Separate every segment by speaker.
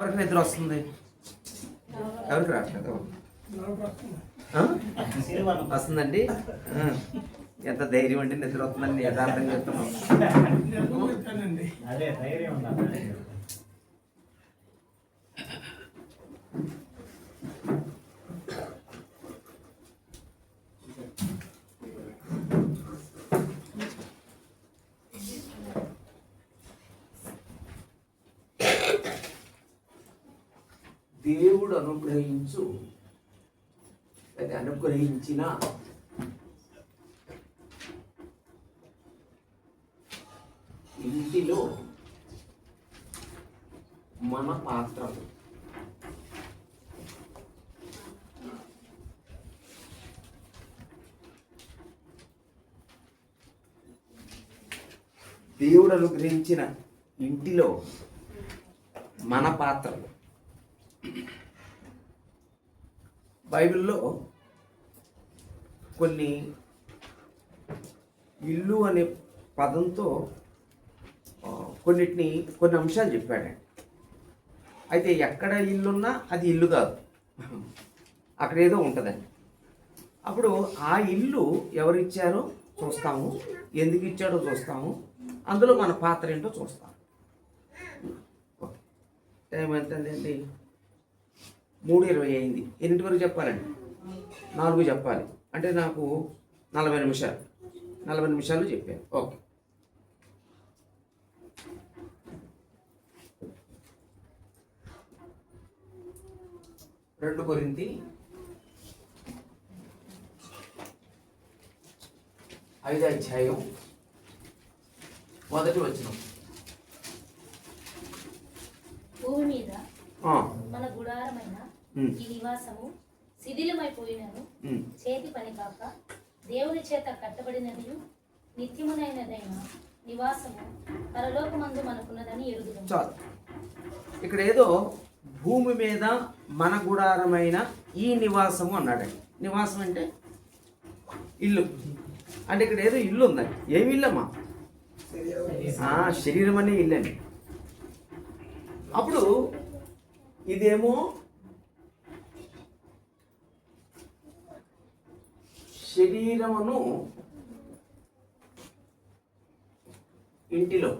Speaker 1: ఎవరికి నిద్ర వస్తుంది? ఎవరికి రావట్లేదు? వస్తుందండి. ఎంత ధైర్యం అండి, నిద్ర వస్తుందండి. యథార్థం చెప్తున్నాం. దేవుడు అనుగ్రహించిన ఇంటిలో మన పాత్ర. దేవుడు అనుగ్రహించిన ఇంటిలో మన పాత్రలు. బైబిల్లో కొన్ని ఇల్లు అనే పదంతో కొన్ని అంశాలు చెప్పాడు. అయితే ఎక్కడ ఇల్లున్నా అది ఇల్లు కాదు, అక్కడ ఏదో ఉంటుందండి. అప్పుడు ఆ ఇల్లు ఎవరిచ్చారో చూస్తాము, ఎందుకు ఇచ్చాడో చూస్తాము, అందులో మన పాత్ర ఏంటో చూస్తాము. టైం ఎంతండి? 3:20 అయింది. ఎన్నింటి వరకు చెప్పాలండి? 4 చెప్పాలి అంటే నాకు 40 నిమిషాలు. 40 నిమిషాలు చెప్పాను. ఓకే. రెండు కొరింథీ 5వ అధ్యాయం 1వ వచనం.
Speaker 2: భూమి మీద మన గుడారమైన ఈ నివాసము శిథిలమైపోయినను చేతి పని కాక దేవుని చేత కట్టబడినది నిత్యమునైనదైన నివాసము పరలోకమందు మనకున్నదని ఎరుగుదాం.
Speaker 1: చాలు. ఇక్కడ ఏదో భూమి మీద మన గుడారమైన ఈ నివాసము అన్నాడండి. నివాసం అంటే ఇల్లు. అంటే ఇక్కడ ఏదో ఇల్లు ఉందండి. ఏమి ఇల్లమ్మా? శరీరం అనే ఇల్లండి. అప్పుడు ఇదేమో శరీరమును ఇంటిలో,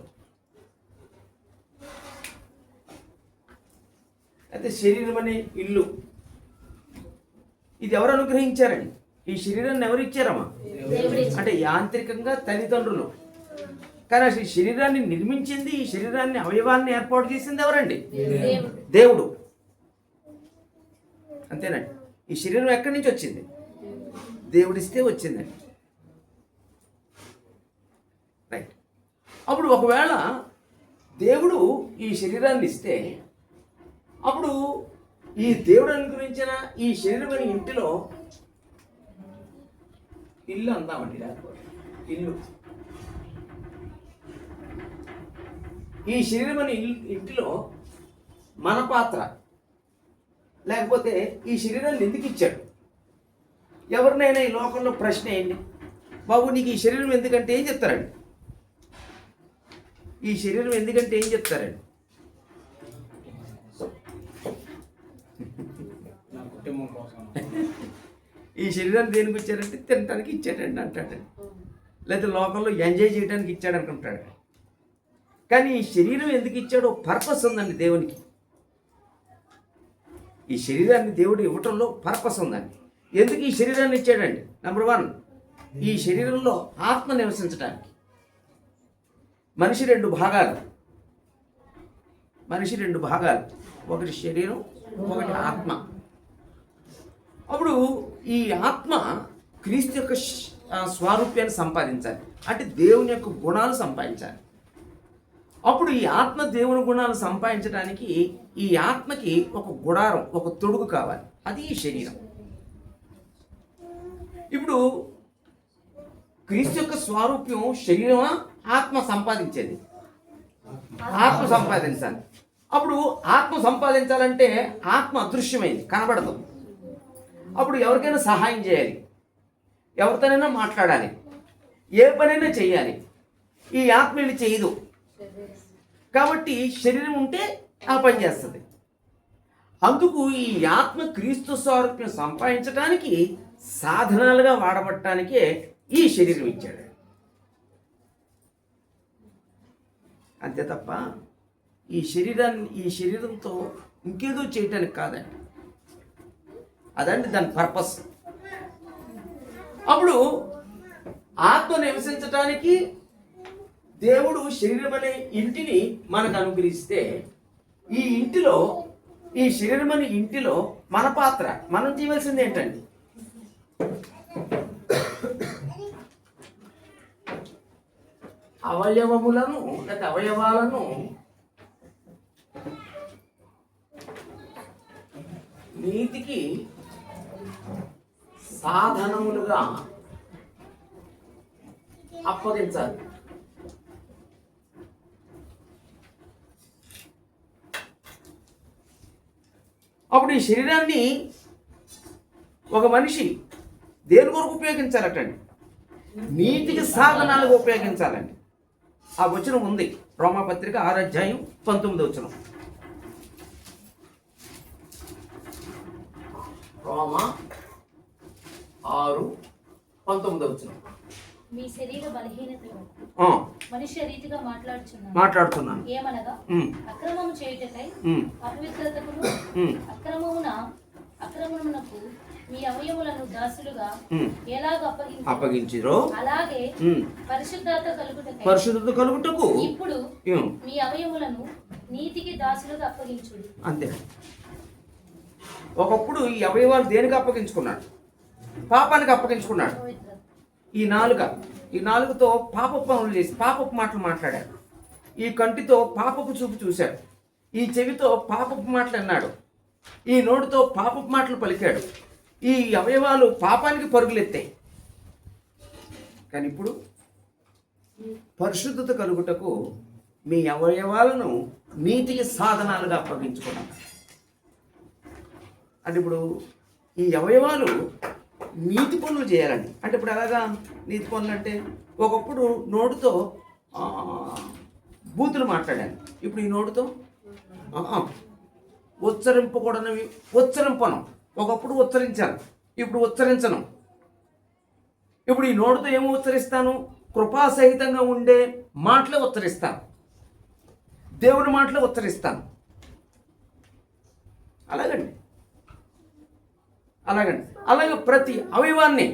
Speaker 1: అయితే శరీరం అనే ఇల్లు. ఇది ఎవరు అనుగ్రహించారండి? ఈ శరీరాన్ని ఎవరు ఇచ్చారమ్మా? అంటే యాంత్రికంగా తల్లిదండ్రులు. కానీ అసలు ఈ శరీరాన్ని నిర్మించింది, ఈ శరీరాన్ని అవయవాన్ని ఏర్పాటు చేసింది ఎవరండి? దేవుడు. అంతేనండి. ఈ శరీరం ఎక్కడి నుంచి వచ్చింది? దేవుడిస్తే వచ్చిందండి. రైట్. అప్పుడు ఒకవేళ దేవుడు ఈ శరీరాన్ని ఇస్తే, అప్పుడు ఈ దేవుడు అనుగ్రహించిన ఈ శరీరమైన ఇంటిలో ఇల్లు అందామండి, లేకపోతే ఇల్లు, ఈ శరీరమైన ఇంటిలో మన పాత్ర. లేకపోతే ఈ శరీరాన్ని ఎందుకు ఇచ్చాడు? ఎవరినైనా ఈ లోకంలో ప్రశ్న ఏంటి, బాబు నీకు ఈ శరీరం ఎందుకంటే ఏం చెప్తారండి? ఈ శరీరం ఎందుకంటే ఏం చెప్తారండి? ఈ శరీరాన్ని దేనికి ఇచ్చారంటే తినడానికి ఇచ్చాడండి అంటాడండి, లేదా లోకంలో ఎంజాయ్ చేయడానికి ఇచ్చాడు అనుకుంటాడు. కానీ ఈ శరీరం ఎందుకు ఇచ్చాడో పర్పస్ ఉందండి దేవునికి. ఈ శరీరాన్ని దేవుడు ఇవ్వటంలో పర్పస్ ఉందండి. ఎందుకు ఈ శరీరాన్ని ఇచ్చాడండి? నెంబర్ 1, ఈ శరీరంలో ఆత్మ నివసించడానికి. మనిషి 2 భాగాలు. ఒకటి శరీరం, ఒకటి ఆత్మ. అప్పుడు ఈ ఆత్మ క్రీస్తు యొక్క స్వారూప్యాన్ని సంపాదించాలి, అంటే దేవుని యొక్క గుణాలు సంపాదించాలి. అప్పుడు ఈ ఆత్మ దేవుని గుణాలు సంపాదించడానికి ఈ ఆత్మకి ఒక గుడారం, ఒక తొడుగు కావాలి. అది ఈ శరీరం. ఇప్పుడు క్రీస్తు యొక్క స్వారూప్యం శరీరమా, ఆత్మ సంపాదించేది? ఆత్మ సంపాదించాలి. అప్పుడు ఆత్మ సంపాదించాలంటే ఆత్మ అదృశ్యమైంది, కనబడదు. అప్పుడు ఎవరికైనా సహాయం చేయాలి, ఎవరితోనైనా మాట్లాడాలి, ఏ పనైనా చేయాలి. ఈ ఆత్మ చేయదు. కాబట్టి శరీరం ఉంటే ఆ పని చేస్తుంది. అందుకు ఈ ఆత్మ క్రీస్తు స్వారూప్యం సంపాదించడానికి సాధనాలుగా వాడబట్టడానికే ఈ శరీరం ఇచ్చాడు. అంతే తప్ప ఈ శరీరంతో ఇంకేదో చేయటానికి కాదండి. అదండి దాని పర్పస్. అప్పుడు ఆత్మ నివసించటానికి దేవుడు శరీరం అనే ఇంటిని మనకు అనుగ్రహిస్తే ఈ శరీరం అనే ఇంటిలో మన పాత్ర, మనం చేయవలసింది ఏంటండి? అవయవములను లేదా అవయవాలను నీతికి సాధనములుగా అప్పగించాలి. అప్పుడు ఈ శరీరాన్ని ఒక మనిషి దేని కొరకు ఉపయోగించాలటండి? నీతికి సాధనాలుగా ఉపయోగించాలండి. ఆ వచనం ఉంది రోమాపత్రిక 6 అధ్యాయం 19 వచనం. రోమా 6:19 వచనం.
Speaker 2: మీ శరీర బలహీనతలో మనుష్య రీతిగా మాట్లాడుతున్నాను. ఏమనగా అక్రమము చేయుటకై అపవిత్రతకును అక్రమమునకు మీ అవయములను దాసులుగా ఎలాగ అప్పగించిరో అలాగే పరిశుద్ధత కలుగుటకు ఇప్పుడు మీ అవయములను నీతికి దాసులుగా అప్పగించుడి. అంతే. ఒకప్పుడు ఈ అవయవాలు దేనికి అప్పగించుకున్నాడు? పాపానికి అప్పగించుకున్నాడు. ఈ నాలుగుతో పాపపు పనులు చేసి పాపపు మాటలు మాట్లాడాడు. ఈ కంటితో పాపపు చూపు చూశాడు. ఈ చెవితో పాపపు మాటలు అన్నాడు. ఈ నోటితో పాపపు మాటలు పలికాడు. ఈ అవయవాలు పాపానికి పరుగులెత్తాయి. కానీ ఇప్పుడు పరిశుద్ధత కలుగుటకు మీ అవయవాలను నీతికి సాధనాలుగా అప్పగించుకున్నాడు. అంటే ఇప్పుడు ఈ అవయవాలు నీతి పనులు చేయాలండి. అంటే ఇప్పుడు ఎలాగా నీతి పనులు అంటే, ఒకప్పుడు నోటితో బూతులు మాట్లాడాను. ఇప్పుడు ఈ నోటితో ఉచ్చరింపకూడనివి ఉచ్చరింపను. ఒకప్పుడు ఉచ్చరించాను, ఇప్పుడు ఉచ్చరించను. ఇప్పుడు ఈ నోటితో ఏమో ఉచ్చరిస్తాను? కృపాసహితంగా ఉండే మాటలే ఉచ్చరిస్తాను, దేవుని మాటలే ఉచ్చరిస్తాను. అలాగండి. అలాగే ప్రతి అవయవాన్ని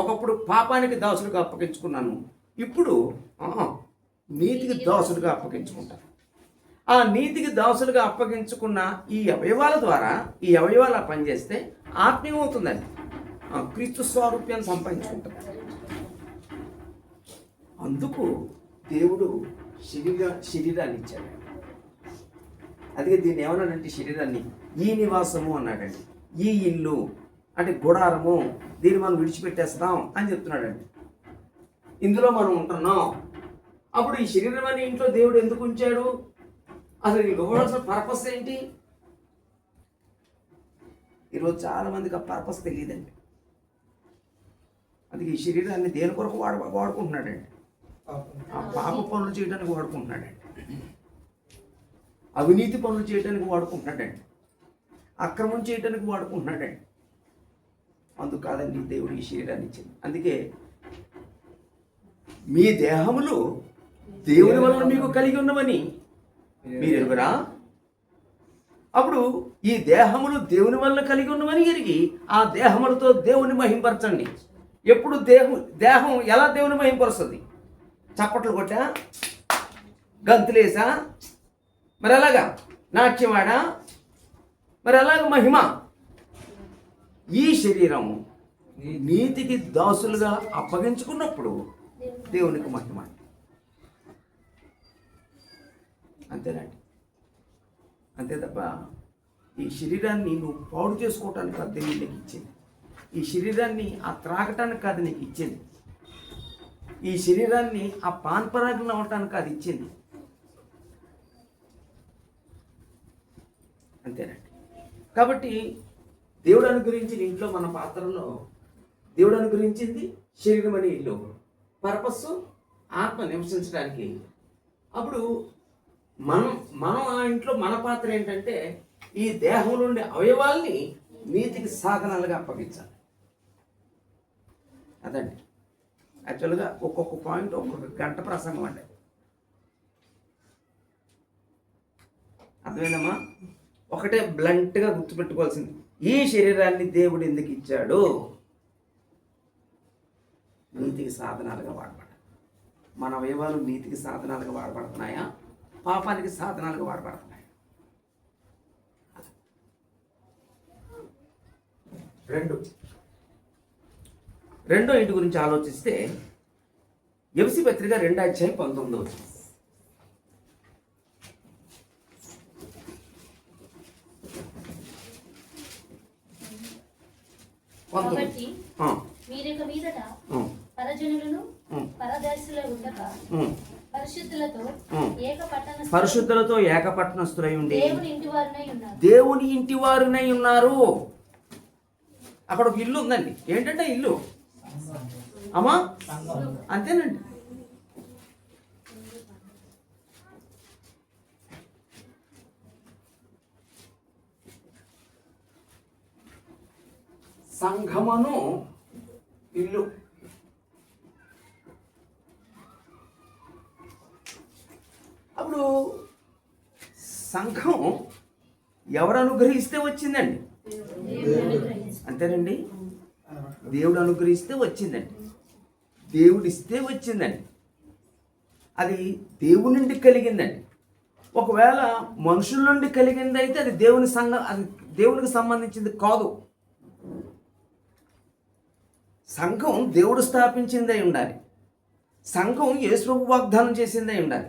Speaker 2: ఒకప్పుడు పాపానికి దాసులుగా అప్పగించుకున్నాను, ఇప్పుడు నీతికి దాసులుగా అప్పగించుకుంటాను. ఆ నీతికి దాసులుగా అప్పగించుకున్న ఈ అవయవాల ద్వారా ఈ అవయవాలు పనిచేస్తే ఆత్మీయం అవుతుందండి. క్రీస్తు స్వారూప్యాన్ని సంపాదించుకుంటాం. అందుకు దేవుడు శరీరాన్ని ఇచ్చాడు. అందుకే దీన్ని ఏమన్నాడంటే, శరీరాన్ని ఈ నివాసము అన్నాడండి. ఈ ఇల్లు అంటే గుడారము, దీన్ని మనం విడిచిపెట్టేస్తాం అని చెప్తున్నాడండి. ఇందులో మనం ఉంటున్నాం. అప్పుడు ఈ శరీరం అనే ఇంట్లో దేవుడు ఎందుకు ఉంచాడు? అసలు ఇవ్వవలసిన పర్పస్ ఏంటి? ఈరోజు చాలా మందికి ఆ పర్పస్ తెలియదండి. అందుకే ఈ శరీరాన్ని దేని కొరకు వాడుకుంటున్నాడండి? ఆ పాప పనులు చేయడానికి వాడుకుంటున్నాడండి, అవినీతి పనులు చేయడానికి వాడుకుంటున్నాడండి, అక్రమం చేయడానికి వాడుకుంటున్నాడండి. అందుకు కాదండి దేవుడు ఈ శరీరాన్ని ఇచ్చింది. అందుకే మీ దేహములు దేవుని వలన మీకు కలిగి ఉన్నవని మీరు ఎరుగురా? అప్పుడు ఈ దేహములు దేవుని వలన కలిగి ఉన్నవని ఎరిగి ఆ దేహములతో దేవుని మహింపరచండి. ఎప్పుడు దేహం ఎలా దేవుని మహింపరుస్తుంది? చప్పట్లు కొట్టా, గంతులేసా, మరి ఎలాగా నాట్యమాడా, మరి ఎలాగ మహిమ? ఈ శరీరం నీతికి దాసులుగా అప్పగించుకున్నప్పుడు దేవునికి మహిమ. అంతేనండి. అంతే తప్ప ఈ శరీరాన్ని నువ్వు పాడు చేసుకోవటానికి కాదు దేవుడు నీకు ఇచ్చింది. ఈ శరీరాన్ని ఆ త్రాగటానికి కాదు నీకు ఇచ్చింది. ఈ శరీరాన్ని ఆ పాన్పరాగం అవ్వటానికి కాదు ఇచ్చింది. అంతేనండి. కాబట్టి దేవుడు అనుగ్రహించిన ఇంట్లో, మన పాత్రలో దేవుడు అనుగ్రహించింది శరీరం అనే ఇల్లు. పర్పస్ ఆత్మ నివసించడానికి. అప్పుడు మనం ఆ ఇంట్లో మన పాత్ర ఏంటంటే ఈ దేహంలోని అవయవాల్ని నీతికి సాధనాలుగా అప్పగించాలి. అదండి యాక్చువల్గా ఒక్కొక్క పాయింట్ ఒక్కొక్క గంట ప్రసంగం అండి. అర్థమైందమ్మా? ఒకటే బ్లంట్గా గుర్తుపెట్టుకోవాల్సింది, ఈ శరీరాన్ని దేవుడు ఎందుకు ఇచ్చాడు? నీతికి సాధనాలుగా వాడబడాలి. మన అవయవాలు నీతికి సాధనాలుగా వాడబడుతున్నాయా, పాపానికి సాధనాలుగా వాడబడుతున్నాయా? రెండో ఇంటి గురించి ఆలోచిస్తే ఎఫెసీ పత్రిక 2:19
Speaker 3: కాబట్టి మీరిక మీదట పరజనులను పరదేశుల ఉండక
Speaker 2: పరిశుద్ధులతో ఏకపట్టణస్థులై ఉండి
Speaker 3: దేవుని
Speaker 2: ఇంటి వారునై ఉన్నారు. అక్కడ ఒక ఇల్లు ఉందండి. ఏంటంటే ఇల్లు అమ్మా, అంతేనండి. సంఘమును ఇల్లు. అప్పుడు సంఘం ఎవరు అనుగ్రహిస్తే వచ్చిందండి? అంతేనండి. దేవుడు అనుగ్రహిస్తే వచ్చిందండి, దేవుడు ఇస్తే వచ్చిందండి. అది దేవుని నుండి కలిగిందండి. ఒకవేళ మనుషుల నుండి కలిగింది అయితే అది అది దేవునికి సంబంధించింది కాదు. సంఘం దేవుడు స్థాపించిందై ఉండాలి. సంఘం యేసుప్రభు వాగ్దానం చేసిందై ఉండాలి.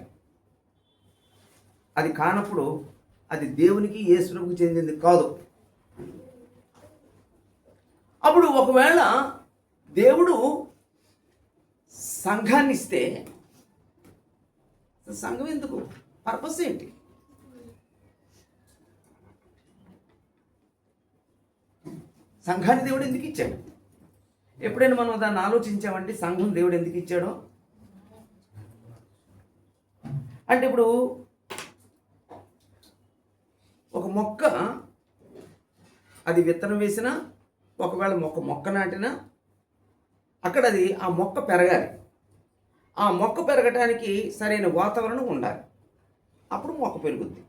Speaker 2: అది కానప్పుడు అది దేవునికి యేసుప్రభుకు చెందింది కాదు. అప్పుడు ఒకవేళ దేవుడు సంఘాన్ని ఇస్తే సంఘం ఎందుకు? పర్పస్ ఏంటి? సంఘాన్ని దేవుడు ఎందుకు ఇచ్చాడు? ఎప్పుడైనా మనం దాన్ని ఆలోచించామంటే సంఘం దేవుడు ఎందుకు ఇచ్చాడో? అంటే ఇప్పుడు ఒక మొక్క అది విత్తనం వేసినా, ఒకవేళ మొక్క నాటినా అక్కడ ఆ మొక్క పెరగాలి. ఆ మొక్క పెరగటానికి సరైన వాతావరణం ఉండాలి. అప్పుడు మొక్క పెరుగుద్ది.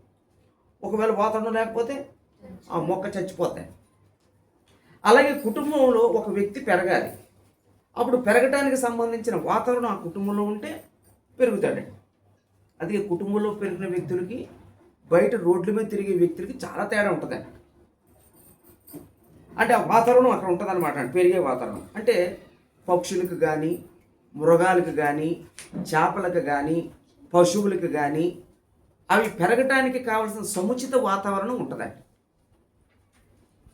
Speaker 2: ఒకవేళ వాతావరణం లేకపోతే ఆ మొక్క చచ్చిపోతాయి. అలాగే కుటుంబంలో ఒక వ్యక్తి పెరగాలి. అప్పుడు పెరగటానికి సంబంధించిన వాతావరణం ఆ కుటుంబంలో ఉంటే పెరుగుతాడండి. అది కుటుంబంలో పెరిగిన వ్యక్తులకి బయట రోడ్ల మీద తిరిగే వ్యక్తులకి చాలా తేడా ఉంటుందండి. అంటే ఆ వాతావరణం అక్కడ ఉంటుందన్నమాట. పెరిగే వాతావరణం అంటే పక్షులకు కానీ, మృగాలకు కానీ, చేపలకు కానీ, పశువులకు కానీ అవి పెరగటానికి కావలసిన సముచిత వాతావరణం ఉంటుందండి.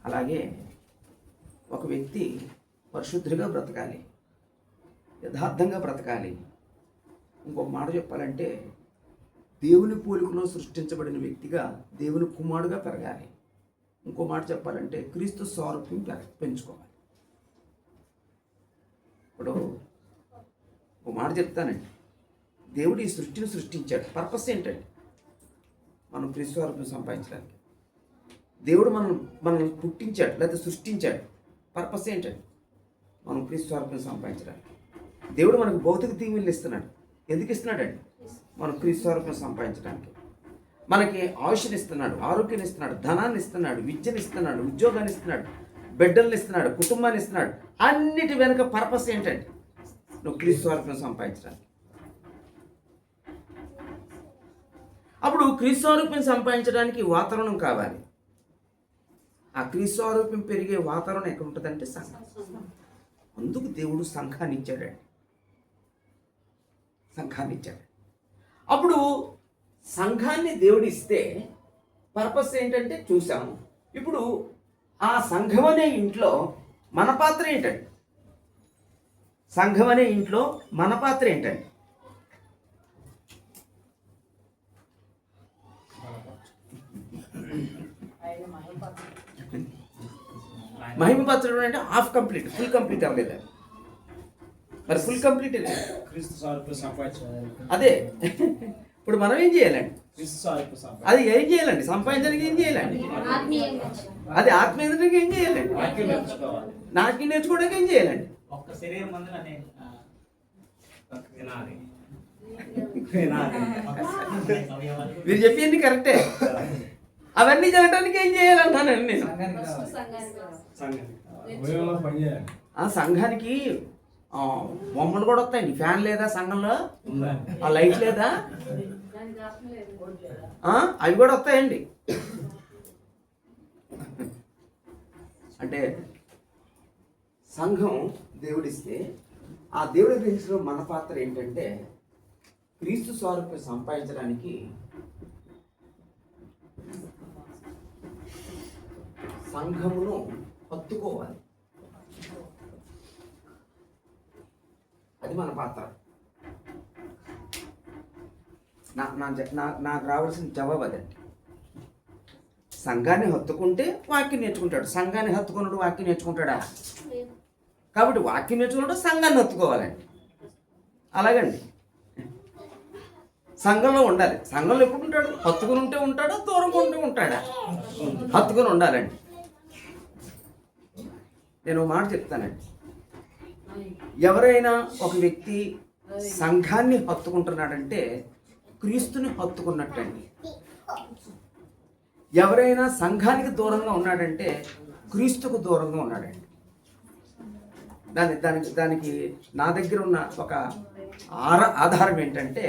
Speaker 2: అలాగే ఒక వ్యక్తి పరిశుద్ధుడిగా బ్రతకాలి, యథార్థంగా బ్రతకాలి. ఇంకొక మాట చెప్పాలంటే దేవుని పోలికలో సృష్టించబడిన వ్యక్తిగా దేవుని కుమారుడుగా పెరగాలి. ఇంకో మాట చెప్పాలంటే క్రీస్తు స్వరూపం పెంచుకోవాలి. ఇప్పుడు ఒక మాట చెప్తానండి, దేవుడు ఈ సృష్టిని సృష్టించాడు. పర్పస్ ఏంటండి? మనం క్రీస్తు స్వరూపం సంపాదించడానికి. దేవుడు మనల్ని పుట్టించాడు లేదా సృష్టించాడు. పర్పస్ ఏంటండి? మనం క్రీస్తు స్వరూపం సంపాదించడానికి. దేవుడు మనకు భౌతిక దీవెనలు ఇస్తున్నాడు. ఎందుకు ఇస్తున్నాడండి? మనం క్రీస్తు స్వరూపం సంపాదించడానికి. మనకి ఆయుష్ని ఇస్తున్నాడు, ఆరోగ్యాన్ని ఇస్తున్నాడు, ధనాన్ని ఇస్తున్నాడు, విద్యను ఇస్తున్నాడు, ఉద్యోగాన్ని ఇస్తున్నాడు, బిడ్డల్ని ఇస్తున్నాడు, కుటుంబాన్ని ఇస్తున్నాడు. అన్నిటి వెనుక పర్పస్ ఏంటంటే నువ్వు క్రీస్తు స్వరూపం సంపాదించడానికి. అప్పుడు క్రీస్తు స్వరూపం సంపాదించడానికి వాతావరణం కావాలి. ఆ క్రీస్తు స్వరూపం పెరిగే వాతావరణం ఎక్కడ ఉంటుందంటే సంఘం. అందుకు దేవుడు సంఘాన్ని ఇచ్చాడండి. సంఘాన్ని ఇచ్చాడు. అప్పుడు సంఘాన్ని దేవుడు ఇస్తే పర్పస్ ఏంటంటే చూసాము. ఇప్పుడు ఆ సంఘం అనే ఇంట్లో మన పాత్ర ఏంటండి? సంఘం అనే ఇంట్లో మన పాత్ర ఏంటండి? మహిమపరచడం అంటే హాఫ్ కంప్లీట్, ఫుల్ కంప్లీట్ అవ్వలేదు. మరి ఫుల్ కంప్లీట్ అదే. ఇప్పుడు మనం ఏం చేయాలండి?
Speaker 1: అది ఏం చేయాలండి? సంపాదించడానికి ఏం చేయాలండి?
Speaker 3: ఆత్మీయంగా
Speaker 1: అది ఆత్మీయతకి ఏం చేయాలండి? నాట్యం నేర్చుకోవడానికి ఏం చేయాలండి?
Speaker 4: ఒక్క శరీరం మందులు అనే వినాలి.
Speaker 1: మీరు చెప్పేది కరెక్టే. అవన్నీ జరగడానికి ఏం చేయాలంటానండి నేను. ఆ సంఘానికి బొమ్మలు కూడా వస్తాయండి. ఫ్యాన్ లేదా సంఘంలో? ఆ లైట్ లేదా? అవి కూడా వస్తాయండి. అంటే సంఘం దేవుడిస్తే ఆ దేవుడి గురించిన మన పాత్ర ఏంటంటే క్రీస్తు స్వరూపం సంపాదించడానికి సంఘమును హత్తుకోవాలి. అది మన పాత్ర. నాకు రావాల్సిన జవాబు అదండి. సంఘాన్ని హత్తుకుంటే వాక్యం నేర్చుకుంటాడు. సంఘాన్ని హత్తుకున్నాడు వాక్యం నేర్చుకుంటాడా? కాబట్టి వాక్యం నేర్చుకున్నాడు సంఘాన్ని హత్తుకోవాలండి. అలాగండి సంఘంలో ఉండాలి. సంఘంలో ఎప్పుడు ఉంటాడు? హత్తుకుని ఉంటే ఉంటాడు, దూరంగా ఉంటే ఉంటాడా? హత్తుకుని ఉండాలండి. నేను ఒక మాట చెప్తానండి. ఎవరైనా ఒక వ్యక్తి సంఘాన్ని హత్తుకుంటున్నాడంటే క్రీస్తుని హత్తుకున్నట్టండి. ఎవరైనా సంఘానికి దూరంగా ఉన్నాడంటే క్రీస్తుకు దూరంగా ఉన్నాడండి. దానికి నా దగ్గర ఉన్న ఒక ఆధారం ఏంటంటే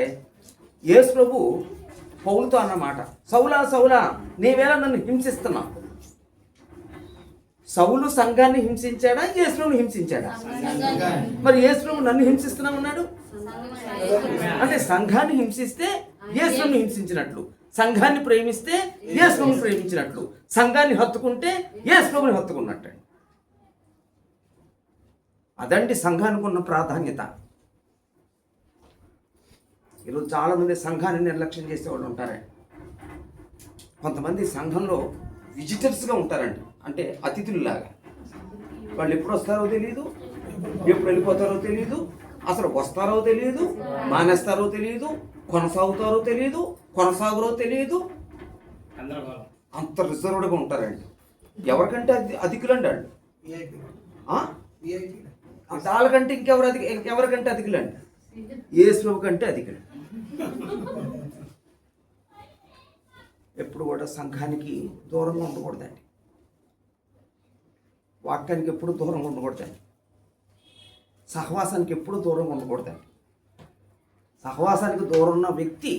Speaker 1: యేసు ప్రభు పౌలుతో అన్నమాట, సౌలా సౌలా నీవేళ నన్ను హింసిస్తున్నావు. సౌలు సంఘాన్ని హింసించాడా? యేసు ప్రభుని హింసించాడా? మరి యేసు ప్రభు నన్ను హింసిస్తున్నామన్నాడు అంటే సంఘాన్ని హింసిస్తే యేసు ప్రభుని హింసించినట్లు, సంఘాన్ని ప్రేమిస్తే యేసు ప్రభుని ప్రేమించినట్లు, సంఘాన్ని హత్తుకుంటే యేసు ప్రభుని హత్తుకున్నట్టు. అదండి సంఘానికి ఉన్న ప్రాధాన్యత. ఈరోజు చాలామంది సంఘాన్ని నిర్లక్ష్యం చేసేవాళ్ళు ఉంటారండి. కొంతమంది సంఘంలో విజిటర్స్గా ఉంటారండి, అంటే అతిథుల్లాగా. వాళ్ళు ఎప్పుడు వస్తారో తెలియదు, ఎప్పుడు వెళ్ళిపోతారో తెలియదు, అసలు వస్తారో తెలియదు, మానేస్తారో తెలియదు, కొనసాగుతారో తెలియదు, కొనసాగురో తెలియదు. అంత రిజర్వ్డ్గా ఉంటారండి. ఎవరికంటే అధికులండి వాళ్ళు. వాళ్ళకంటే ఎవరికంటే అధికులండి? యేసు ప్రభు కంటే అధికులు. ఎప్పుడు కూడా సంఘానికి దూరంగా ఉండకూడదండి. వాక్యానికి ఎప్పుడు దూరంగా ఉండకూడదండి. సహవాసానికి ఎప్పుడు దూరంగా ఉండకూడదండి. సహవాసానికి దూరం ఉన్న వ్యక్తి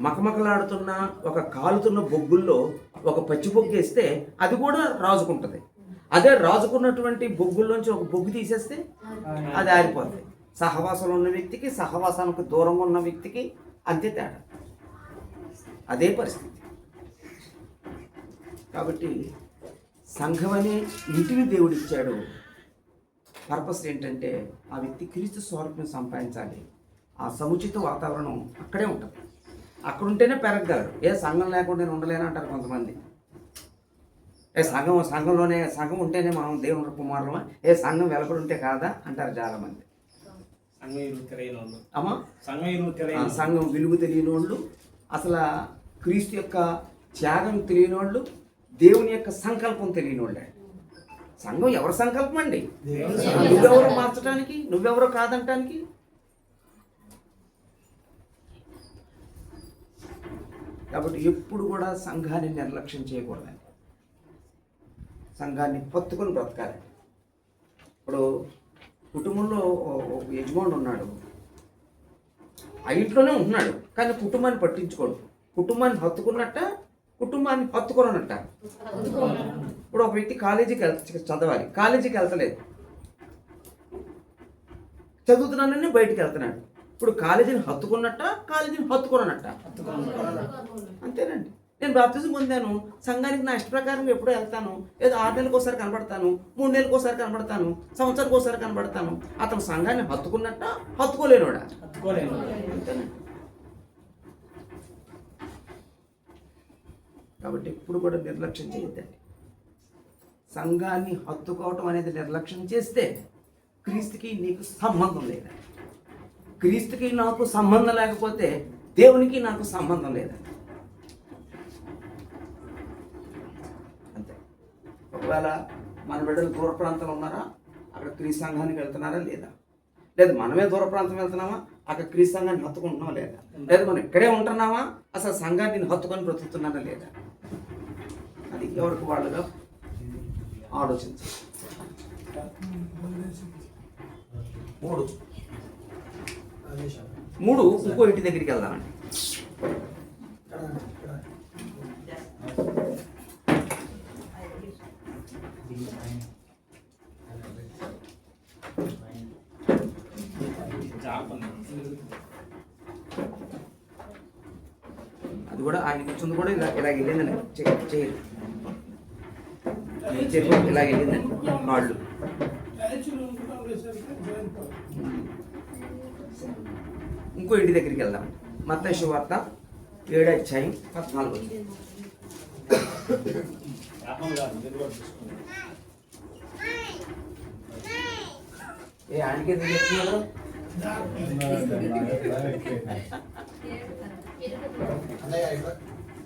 Speaker 1: మకమకలాడుతున్న ఒక కాలుతున్న బొగ్గుల్లో ఒక పచ్చి బొగ్గు వేస్తే అది కూడా రాజుకుంటుంది. అదే రాజుకున్నటువంటి బొగ్గుల్లోంచి ఒక బొగ్గు తీసేస్తే అది ఆరిపోతుంది. సహవాసంలో ఉన్న వ్యక్తికి సహవాసానికి దూరంగా ఉన్న వ్యక్తికి అంతే తేడా, అదే పరిస్థితి. కాబట్టి సంఘం అనే ఇంటిని దేవుడు ఇచ్చాడు. పర్పస్ ఏంటంటే ఆ వ్యక్తి క్రీస్తు స్వరూపం సంపాదించాలి. ఆ సముచిత వాతావరణం అక్కడే ఉంటుంది. అక్కడ ఉంటేనే పెరగగలరు. సంఘం లేకుండా నేను ఉండలేను అంటారు కొంతమంది. సంఘం ఉంటేనే మనం దేవుని కుమారులమా? సంఘం వెలపడి ఉంటే కాదా అంటారు చాలామంది. అమ్మా, సంఘం విలువ తెలియని వాళ్ళు, అసలు క్రీస్తు యొక్క త్యాగం తెలియని వాళ్ళు, దేవుని యొక్క సంకల్పం తెలియని వాళ్ళే. సంఘం ఎవరి సంకల్పం అండి? నువ్వెవరో మార్చడానికి, నువ్వెవరో కాదంటానికి. కాబట్టి ఎప్పుడు కూడా సంఘాన్ని నిర్లక్ష్యం చేయకూడదండి. సంఘాన్ని పట్టుకొని బ్రతకాలి. ఇప్పుడు కుటుంబంలో యజమానుడు ఉన్నాడు, ఆ ఇంట్లోనే ఉంటున్నాడు, కానీ కుటుంబాన్ని పట్టించుకోడు. కుటుంబాన్ని హత్తుకున్నట్ట, కుటుంబాన్ని హత్తుకోనట్ట. ఇప్పుడు ఒక వ్యక్తి కాలేజీకి చదవాలి, కాలేజీకి వెళ్తలేదు, చదువుతున్నానని బయటికి వెళ్తున్నాడు. ఇప్పుడు కాలేజీని హత్తుకున్నట్ట, కాలేజీని హత్తుకోనట్ట? అంతేనండి. నేను బాప్తిజం పొందాను, సంఘానికి నా ఇష్ట ప్రకారం ఎప్పుడో వెళ్తాను, ఏదో 6 నెలలకు ఒకసారి కనబడతాను, 3 నెలలకు ఒకసారి కనబడతాను, సంవత్సరానికి ఒకసారి కనబడతాను. అతను సంఘాన్ని హత్తుకున్నట్ట, హత్తుకోలేనోడా? అంతేనండి. కాబట్టి ఎప్పుడు కూడా నిర్లక్ష్యం చేయొద్దండి. సంఘాన్ని హత్తుకోవటం అనేది నిర్లక్ష్యం చేస్తే క్రీస్తుకి నీకు సంబంధం లేదు. క్రీస్తుకి నాకు సంబంధం లేకపోతే దేవునికి నాకు సంబంధం లేదండి. అంతే. ఒకవేళ మన బిడ్డలు దూర ప్రాంతంలో ఉన్నారా, అక్కడ క్రీస్తు సంఘానికి వెళ్తున్నారా లేదా, లేదా మనమే దూర ప్రాంతం వెళ్తున్నామా, అక్కడ క్రీస్తు సంఘాన్ని హత్తుకుంటున్నావా లేదా, లేదా మనం ఇక్కడే ఉంటున్నామా, అసలు సంఘాన్ని హత్తుకొని బ్రతుకుతున్నారా లేదా, అది ఎవరికి వాళ్ళుగా ఆలోచించాలి. 3 ఇంకో ఇంటి దగ్గరికి వెళ్దామండి. అది కూడా ఆయన కూర్చుంది కూడా ఇలా వెళ్ళిందండి, చేయరు ఇలా వెళ్ళిందండి కాళ్ళు. ఇంకో ఇంటి దగ్గరికి వెళ్దాం. మత్తయి సువార్త 7:14. ఏ ఆయనకి ఎందుకు చెప్తున్నారు?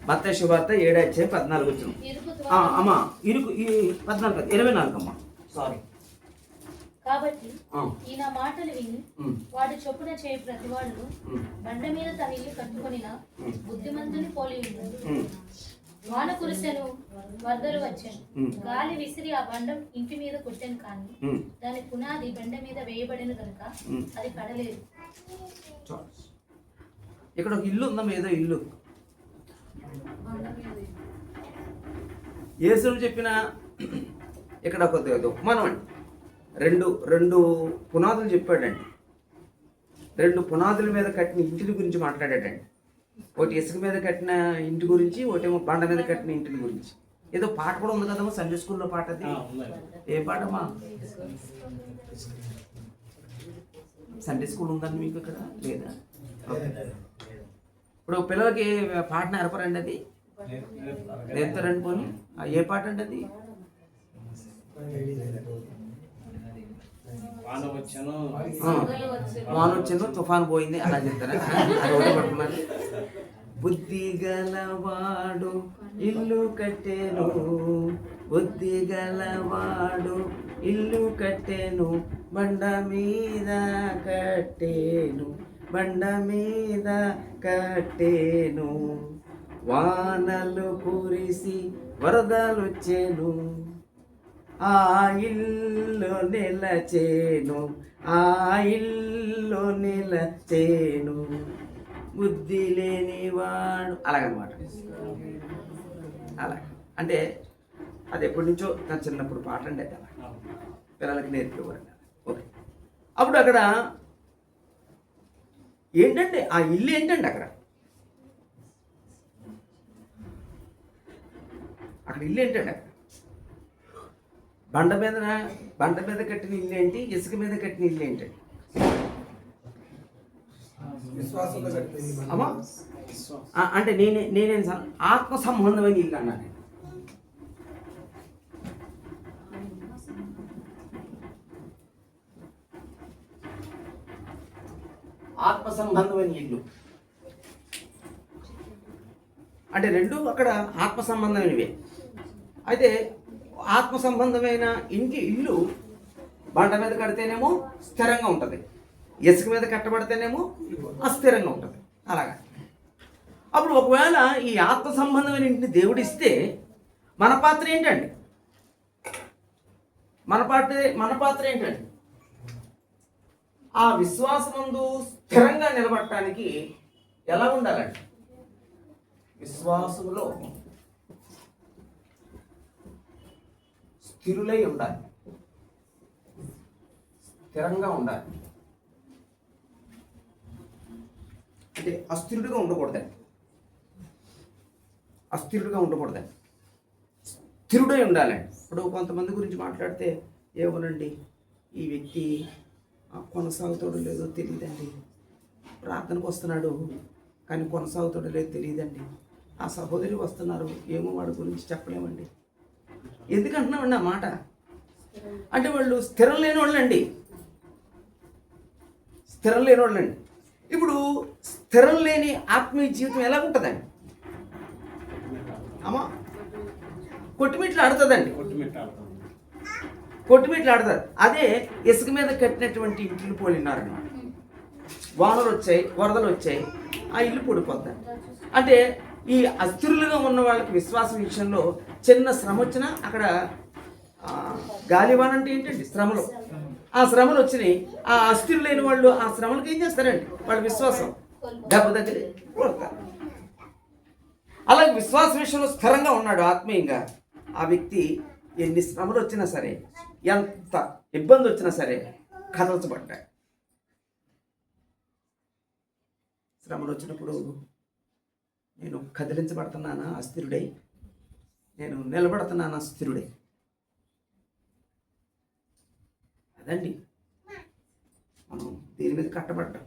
Speaker 1: మత్తయి సువార్త 7:14. అమ్మా ఇరుకు 24 అమ్మా, సారీ.
Speaker 3: కాబట్టి ఈయన మాటలు విని వాడు చొప్పున చేయి ప్రతివాడు బండ మీద తన ఇల్లు కట్టుకొనిన బుద్ధిమంతుని పోలి ఉన్నాడు. వాన కురిసెను, వరదలు వచ్చాను, గాలి విసిరి ఆ బండ ఇంటి మీద కొట్టాను, కానీ దాని పునాది బండ మీద వేయబడిన కనుక అది పడలేదు.
Speaker 1: ఇక్కడ ఒక ఇల్లు ఉందమ్మా, ఏదో ఇల్లు. యేసు చెప్పిన ఇక్కడ ఒక ఉపమానం అండి. రెండు పునాదులు చెప్పాడండి. 2 పునాదుల మీద కట్టిన ఇంటిని గురించి మాట్లాడాడండి. ఒకటి ఇసుక మీద కట్టిన ఇంటి గురించి, ఒకటేమో బండ మీద కట్టిన ఇంటిని గురించి. ఏదో పాట కూడా ఉంది కదమ్మా, సండే స్కూల్లో పాట. అది ఏ పాటమ్మా? సండే స్కూల్ ఉందండి మీకు ఇక్కడ లేదా? ఇప్పుడు పిల్లలకి పాట నేర్పరండి, అది నేర్పుతారండి. పోనీ ఏ పాట అండి అది? వాన వచ్చాను తుఫాను పోయింది అలా చెప్తారా? అది ఒకటి పట్టుకున్నాను. బుద్ధి గలవాడు ఇల్లు కట్టేను, బుద్ధి గలవాడు ఇల్లు కట్టేను, బండ మీద కట్టేను, బండ మీద కట్టేను, వానలు కురిసి వరదలొచ్చేను, ఆ ఇల్లు నిలచేను, ఆ ఇల్లు నిలచేను, బుద్ధి లేనివాడు. అలాగనమాట. అలాగే అంటే అది ఎప్పటి నుంచో నా చిన్నప్పుడు పాట అండి. అది అలా పిల్లలకి నేర్పేవారండి. ఓకే. అప్పుడు అక్కడ ఏంటంటే ఆ ఇల్లు ఏంటండి, అక్కడ ఇల్లు ఏంటండి? అక్కడ బండ మీద కట్టిన ఇల్లు ఏంటి, ఇసుక మీద కట్టిన ఇల్లు ఏంటండి? అమ్మా అంటే నేనేం ఆత్మ సంబంధమైన ఇల్లు అన్నాను. ఆత్మ సంబంధమైన ఇల్లు అంటే 2 అక్కడ ఆత్మ సంబంధమైనవే. అయితే ఆత్మ సంబంధమైన ఇల్లు బండ మీద కడితేనేమో స్థిరంగా ఉంటుంది, ఇసుక మీద కట్టబడితేనేమో అస్థిరంగా ఉంటుంది. అలాగా అప్పుడు ఒకవేళ ఈ ఆత్మ సంబంధమైన ఇంటిని దేవుడు ఇస్తే మన పాత్ర ఏంటండి? మన పాత్ర ఏంటండి? ఆ విశ్వాసమందు స్థిరంగా నిలబడటానికి ఎలా ఉండాలండి? విశ్వాసములో స్థిరులై ఉండాలి, స్థిరంగా ఉండాలి. అంటే అస్థిరుడిగా ఉండకూడదండి, స్థిరుడై ఉండాలండి. ఇప్పుడు కొంతమంది గురించి మాట్లాడితే ఏమోనండి, ఈ వ్యక్తి కొనసాగుతాడో లేదో తెలియదండి, ప్రార్థనకు వస్తున్నాడు కానీ కొనసాగుతాడో లేదో తెలియదండి, ఆ సహోదరి వస్తున్నారు ఏమో వాడి గురించి చెప్పలేమండి. ఎందుకంటున్నామండి ఆ మాట? అంటే వాళ్ళు స్థిరం లేని వాళ్ళండి. ఇప్పుడు స్థిరం లేని ఆత్మీయ జీవితం ఎలా ఉంటుందండి? అమ్మా కొట్టుమిట్లు ఆడుతుందండి, కొట్టుమిట్లు ఆడుతుంది. అదే ఇసుక మీద కట్టినటువంటి ఇంటిని పోలినారన్నమాట. వానలు వచ్చాయి, వరదలు వచ్చాయి, ఆ ఇల్లు పడిపోద్ది. అంటే ఈ అస్థిరులుగా ఉన్న వాళ్ళకి విశ్వాసం విషయంలో చిన్న శ్రమ వచ్చినా అక్కడ గాలివాన అంటే ఏంటండి? శ్రమలు. ఆ శ్రమలు వచ్చినాయి. ఆ అస్థిరులు లేని వాళ్ళు ఆ శ్రమలకు ఏం చేస్తారండి? వాళ్ళ విశ్వాసం దెబ్బ దగ్గర కొడతారు. అలాగే విశ్వాస విషయంలో స్థిరంగా ఉన్నాడు ఆత్మీయంగా. ఆ వ్యక్తి ఎన్ని శ్రమలు వచ్చినా సరే, ఎంత ఇబ్బంది వచ్చినా సరే కదల్చబడ్డాడు. శ్రమలు వచ్చినప్పుడు నేను కదిలించబడుతున్నానా అస్థిరుడై? నేను నిలబడుతున్నానా స్థిరుడై? అదండి మనం దేని మీద కట్టబడ్డాం.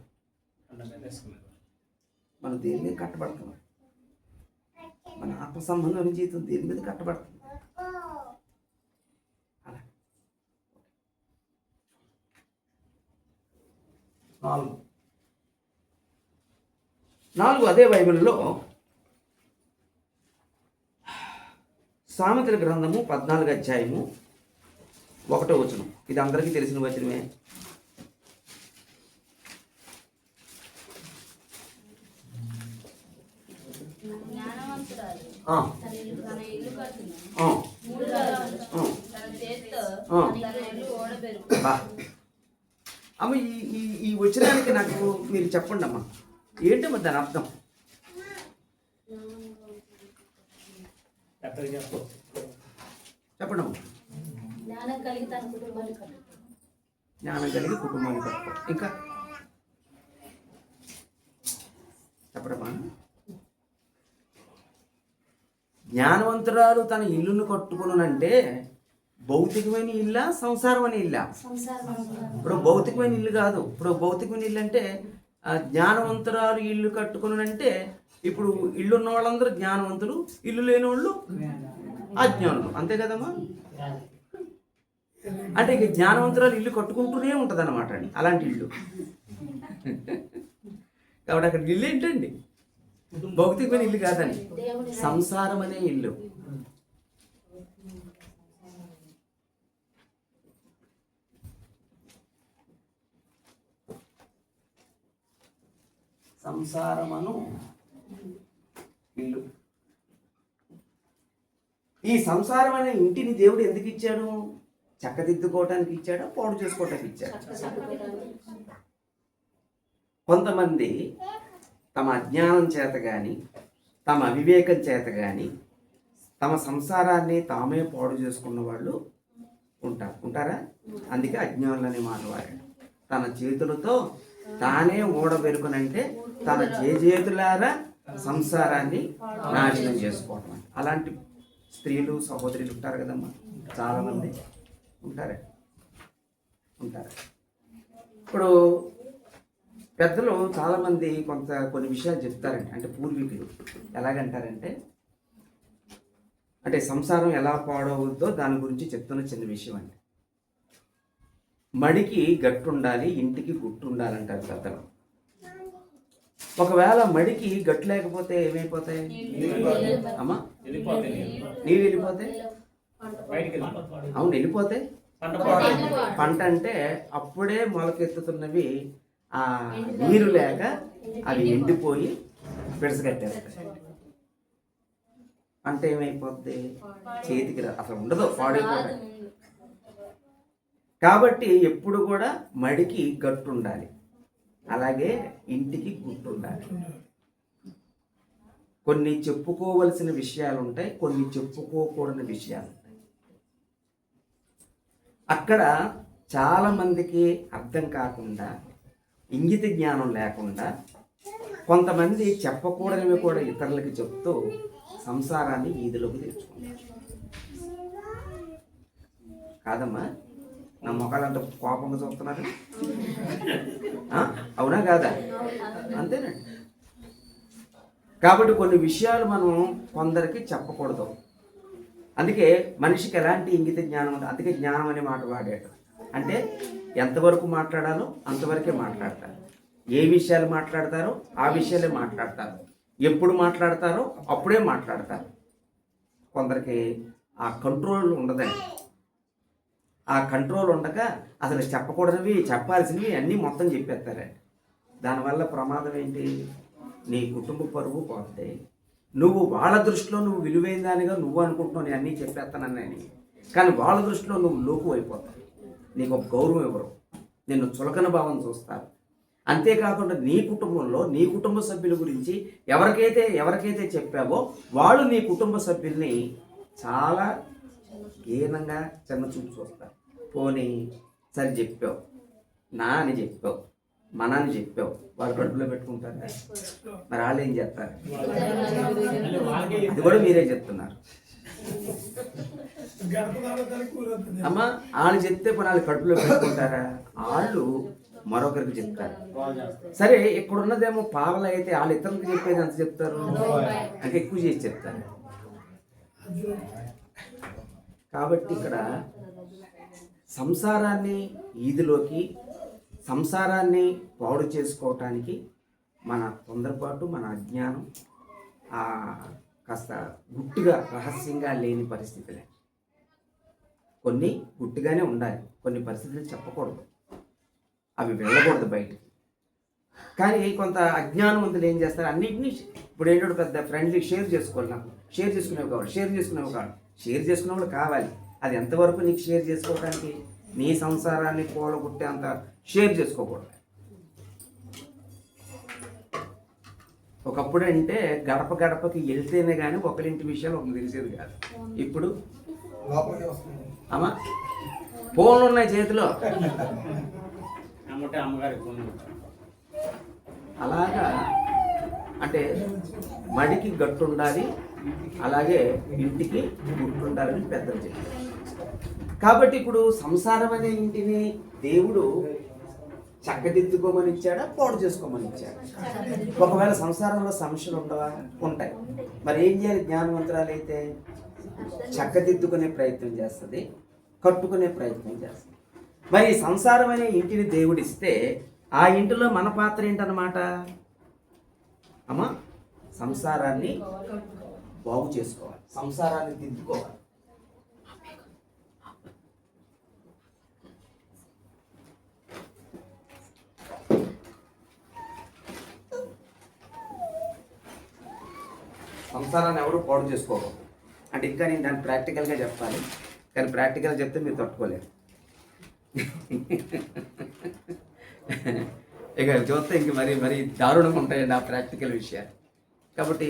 Speaker 1: మనం దేని మీద కట్టబడుతున్నాం? మన ఆత్మ సంబంధమైన జీవితం దేని మీద కట్టబడుతుంది? అలా 4 అదే బైబిల్లో సామెతల గ్రంథము 14 అధ్యాయము 1వ వచనం. ఇది అందరికీ తెలిసిన వచనమే. అమ్మ ఈ వచనానికి నాకు మీరు చెప్పండి అమ్మా, ఏంటమ్మా దాని అర్థం? చెప్పండి అమ్మా.
Speaker 3: జ్ఞానం కలిగి
Speaker 1: కుటుంబాన్ని కట్టుకో. ఇంకా చెప్పడమ్మా. జ్ఞానవంతురాలు తన ఇల్లును కట్టుకునంటే భౌతికమైన ఇల్లా, సంసారమైన ఇల్లా? ఇప్పుడు భౌతికమైన ఇల్లు కాదు. ఇప్పుడు భౌతికమైన ఇల్లు అంటే జ్ఞానవంతురాలు ఇల్లు కట్టుకునంటే ఇప్పుడు ఇల్లు ఉన్న వాళ్ళందరూ జ్ఞానవంతులు, ఇల్లు లేని వాళ్ళు అజ్ఞానులు, అంతే కదమ్మా? అంటే ఇక జ్ఞానవంతురాలు ఇల్లు కట్టుకుంటూనే ఉంటుంది అన్నమాట అండి, అలాంటి ఇల్లు. కాబట్టి అక్కడ ఇల్లు ఏంటండి? భౌతికమైన ఇల్లు కాదండి, సంసారం అనే ఇల్లు. సంసారమను ఇల్లు. ఈ సంసారం అనే ఇంటిని దేవుడు ఎందుకు ఇచ్చాడు? చక్కదిద్దుకోవటానికి ఇచ్చాడా, పాడు చేసుకోవటానికి ఇచ్చాడు? కొంతమంది తమ అజ్ఞానం చేత కానీ, తమ అవివేకం చేత కానీ తమ సంసారాన్ని తామే పాడు చేసుకున్న వాళ్ళు ఉంటారా? అందుకే అజ్ఞానులు అనే మాట వాడాడు. తన చేతులతో తానే ఓడబెరుకునంటే తన చేతులారా సంసారాన్ని నాశనం చేసుకోవటం. అలాంటి స్త్రీలు సహోదరులు ఉంటారు కదమ్మా, చాలామంది ఉంటారు. ఇప్పుడు పెద్దలు చాలామంది కొన్ని విషయాలు చెప్తారండి. అంటే పూర్వీకులు ఎలాగంటారంటే, అంటే సంసారం ఎలా పాడవద్దో దాని గురించి చెప్తున్న చిన్న విషయం అండి. మడికి గట్టు ఉండాలి, ఇంటికి గుట్టు ఉండాలంటారు పెద్దలు. ఒకవేళ మడికి గట్టు లేకపోతే ఏమైపోతాయి అమ్మా? నీళ్ళు వెళ్ళిపోతాయి. అవును, వెళ్ళిపోతాయి. పంట అంటే అప్పుడే మొలకెత్తుతున్నవి ఆ నీరు లేక అవి ఎండిపోయి విడసగట్టేస్తాయి. పంట ఏమైపోద్ది? చేతికి అసలు ఉండదు, పాడైపోతాయి. కాబట్టి ఎప్పుడు కూడా మడికి గట్టు ఉండాలి, అలాగే ఇంటికి గుట్టు ఉండాలి. కొన్ని చెప్పుకోవలసిన విషయాలు ఉంటాయి, కొన్ని చెప్పుకోకూడని విషయాలు ఉంటాయి. అక్కడ చాలామందికి అర్థం కాకుండా, ఇంగిత జ్ఞానం లేకుండా కొంతమంది చెప్పకూడనివి కూడా ఇతరులకి చెప్తూ సంసారాన్ని ఈదులోకి తెచ్చుకుంటారు. కాదమ్మా, నా మొక్కలంతా కోపంగా చూస్తున్నారు. అవునా కాదా? అంతేనండి. కాబట్టి కొన్ని విషయాలు మనం కొందరికి చెప్పకూడదు. అందుకే మనిషికి ఎలాంటి ఇంగిత జ్ఞానం ఉంటుంది. అందుకే జ్ఞానం అనే మాట వాడాడు. అంటే ఎంతవరకు మాట్లాడాలో అంతవరకే మాట్లాడతారు. ఏ విషయాలు మాట్లాడతారో ఆ విషయాలే మాట్లాడతారు, ఎప్పుడు మాట్లాడతారో అప్పుడే మాట్లాడతారు. కొందరికి ఆ కంట్రోల్ ఉండదండి. ఆ కంట్రోల్ ఉండక అసలు చెప్పకూడనివి చెప్పాల్సినవి అన్నీ మొత్తం చెప్పేస్తారండి. దానివల్ల ప్రమాదం ఏంటి? నీ కుటుంబ పరువు పోతాయి. నువ్వు వాళ్ళ దృష్టిలో నువ్వు విలువైన దానిగా నువ్వు అనుకుంటున్నావు, నేను అన్నీ చెప్పేస్తానని. కానీ వాళ్ళ దృష్టిలో నువ్వు లోకు అయిపోతావు. నీకు ఒక గౌరవం ఇవ్వరు, నిన్ను చులకన భావం చూస్తారు. అంతేకాకుండా నీ కుటుంబంలో నీ కుటుంబ సభ్యుల గురించి ఎవరికైతే చెప్పావో వాళ్ళు నీ కుటుంబ సభ్యుల్ని చాలా హీనంగా చిన్నచూపు చూస్తారు. పోనీ సరే చెప్పావు, నా అని చెప్పావు, మన అని చెప్పావు, వాళ్ళు కడుపులో పెట్టుకుంటారు. మరి వాళ్ళు ఏం చేస్తారు? అది కూడా మీరే చెప్తున్నారు. అమ్మా వాళ్ళు చెప్తే ఇప్పుడు వాళ్ళు కడుపులో పెట్టుకుంటారా? వాళ్ళు మరొకరికి చెప్తారు. సరే ఇక్కడ ఉన్నదేమో పావలు అయితే వాళ్ళు ఇతరులకు చెప్పేది ఎంత చెప్తారు? అంటే ఎక్కువ చేసి చెప్తారు. కాబట్టి ఇక్కడ సంసారాన్ని ఈదిలోకి, సంసారాన్ని పాడు చేసుకోవటానికి మన తొందరపాటు, మన అజ్ఞానం కాస్త గుట్టుగా రహస్యంగా లేని పరిస్థితులే. కొన్ని గుట్టుగానే ఉండాలి, కొన్ని పరిస్థితులు చెప్పకూడదు, అవి వెళ్ళకూడదు బయటికి. కానీ కొంత అజ్ఞానవంతులు ఏం చేస్తారు, అన్నింటినీ ఇప్పుడు ఏంటో పెద్ద ఫ్రెండ్లీ షేర్ చేసుకోవాలి, నాకు షేర్ చేసుకునేవి కావాలి, షేర్ చేసుకునేవాడు కావాలి. అది ఎంతవరకు నీకు షేర్ చేసుకోవడానికి? నీ సంసారాన్ని కూలగొట్టే అంత షేర్ చేసుకోకూడదు. ఒకప్పుడు అంటే గడప గడపకి వెళ్తేనే కానీ ఒకరింటి విషయాలు ఒకరికి తెలిసేది కాదు. ఇప్పుడు అమ్మా ఫోన్లు ఉన్నాయి చేతిలో, అలాగా. అంటే మడికి గట్టు ఉండాలి, అలాగే ఇంటికి గుట్టు ఉండాలని పెద్దలు చెప్పారు. కాబట్టి ఇప్పుడు సంసారం అనే ఇంటిని దేవుడు చక్కదిద్దుకోమని ఇచ్చాడా, పాడు చేసుకోమని ఇచ్చాడా? ఒకవేళ సంసారంలో సమస్యలు ఉండవా? ఉంటాయి. మరి ఏం చేయాలి? జ్ఞానవంతురాలు అయితే చక్కదిద్దుకునే ప్రయత్నం చేస్తుంది, కట్టుకునే ప్రయత్నం చేస్తుంది. మరి సంసారం అనే ఇంటిని దేవుడిస్తే ఆ ఇంటిలో మన పాత్ర ఏంటన్నమాట? అమ్మా సంసారాన్ని బాగు చేసుకోవాలి, సంసారాన్ని దిద్దుకోవాలి. సంసారాన్ని ఎవరు పాడు చేసుకోకూడదు. అంటే ఇంకా నేను దాన్ని ప్రాక్టికల్గా చెప్పాలి, కానీ ప్రాక్టికల్గా చెప్తే మీరు తట్టుకోలేరు. ఇక చూస్తే ఇంక మరి దారుణంగా ఉంటాయండి ఆ ప్రాక్టికల్ విషయాలు. కాబట్టి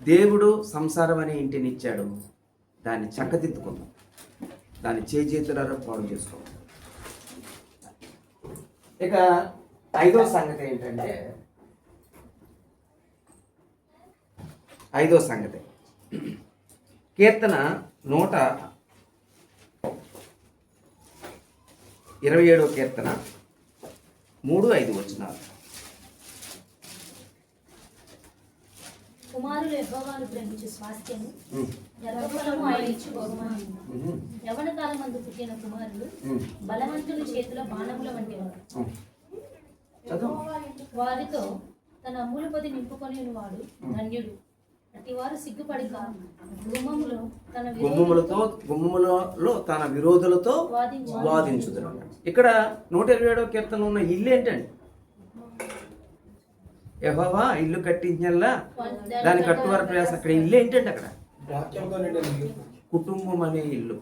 Speaker 1: దేవుడు సంసారం అనే ఇంటిని ఇచ్చాడు, దాన్ని చక్కదిద్దుకుందాం, దాన్ని చేతులారా పాడు చేసుకోవాలి. ఇక ఐదో సంగతి ఏంటంటే, కీర్తన 127 కీర్తన 3-5 వచనాలు.
Speaker 3: కుమారులు యెహోవాను ప్రేమించు స్వాస్థ్యము, గర్భఫలము ఆయన ఇచ్చు బహుమానము. యవ్వన కాలమందు పుట్టిన కుమారులు బలవంతుల చేతిలో బాణముల వంటి వారు. వారితో తన అమ్ముల పొది నింపుకొని వాడు ధన్యుడు. అటివారు సిగ్గుపడిక గుమ్మములో తన విరోధులతో వాదించుదురు. ఇక్కడ 127 కీర్తన ఉన్న ఇల్లు ఏంటండి? యెహోవా ఇల్లు కట్టించల్లా దాని కట్టువారి ప్రయాస. అక్కడ ఇల్లు ఏంటండి? అక్కడ కుటుంబం అనే ఇల్లు.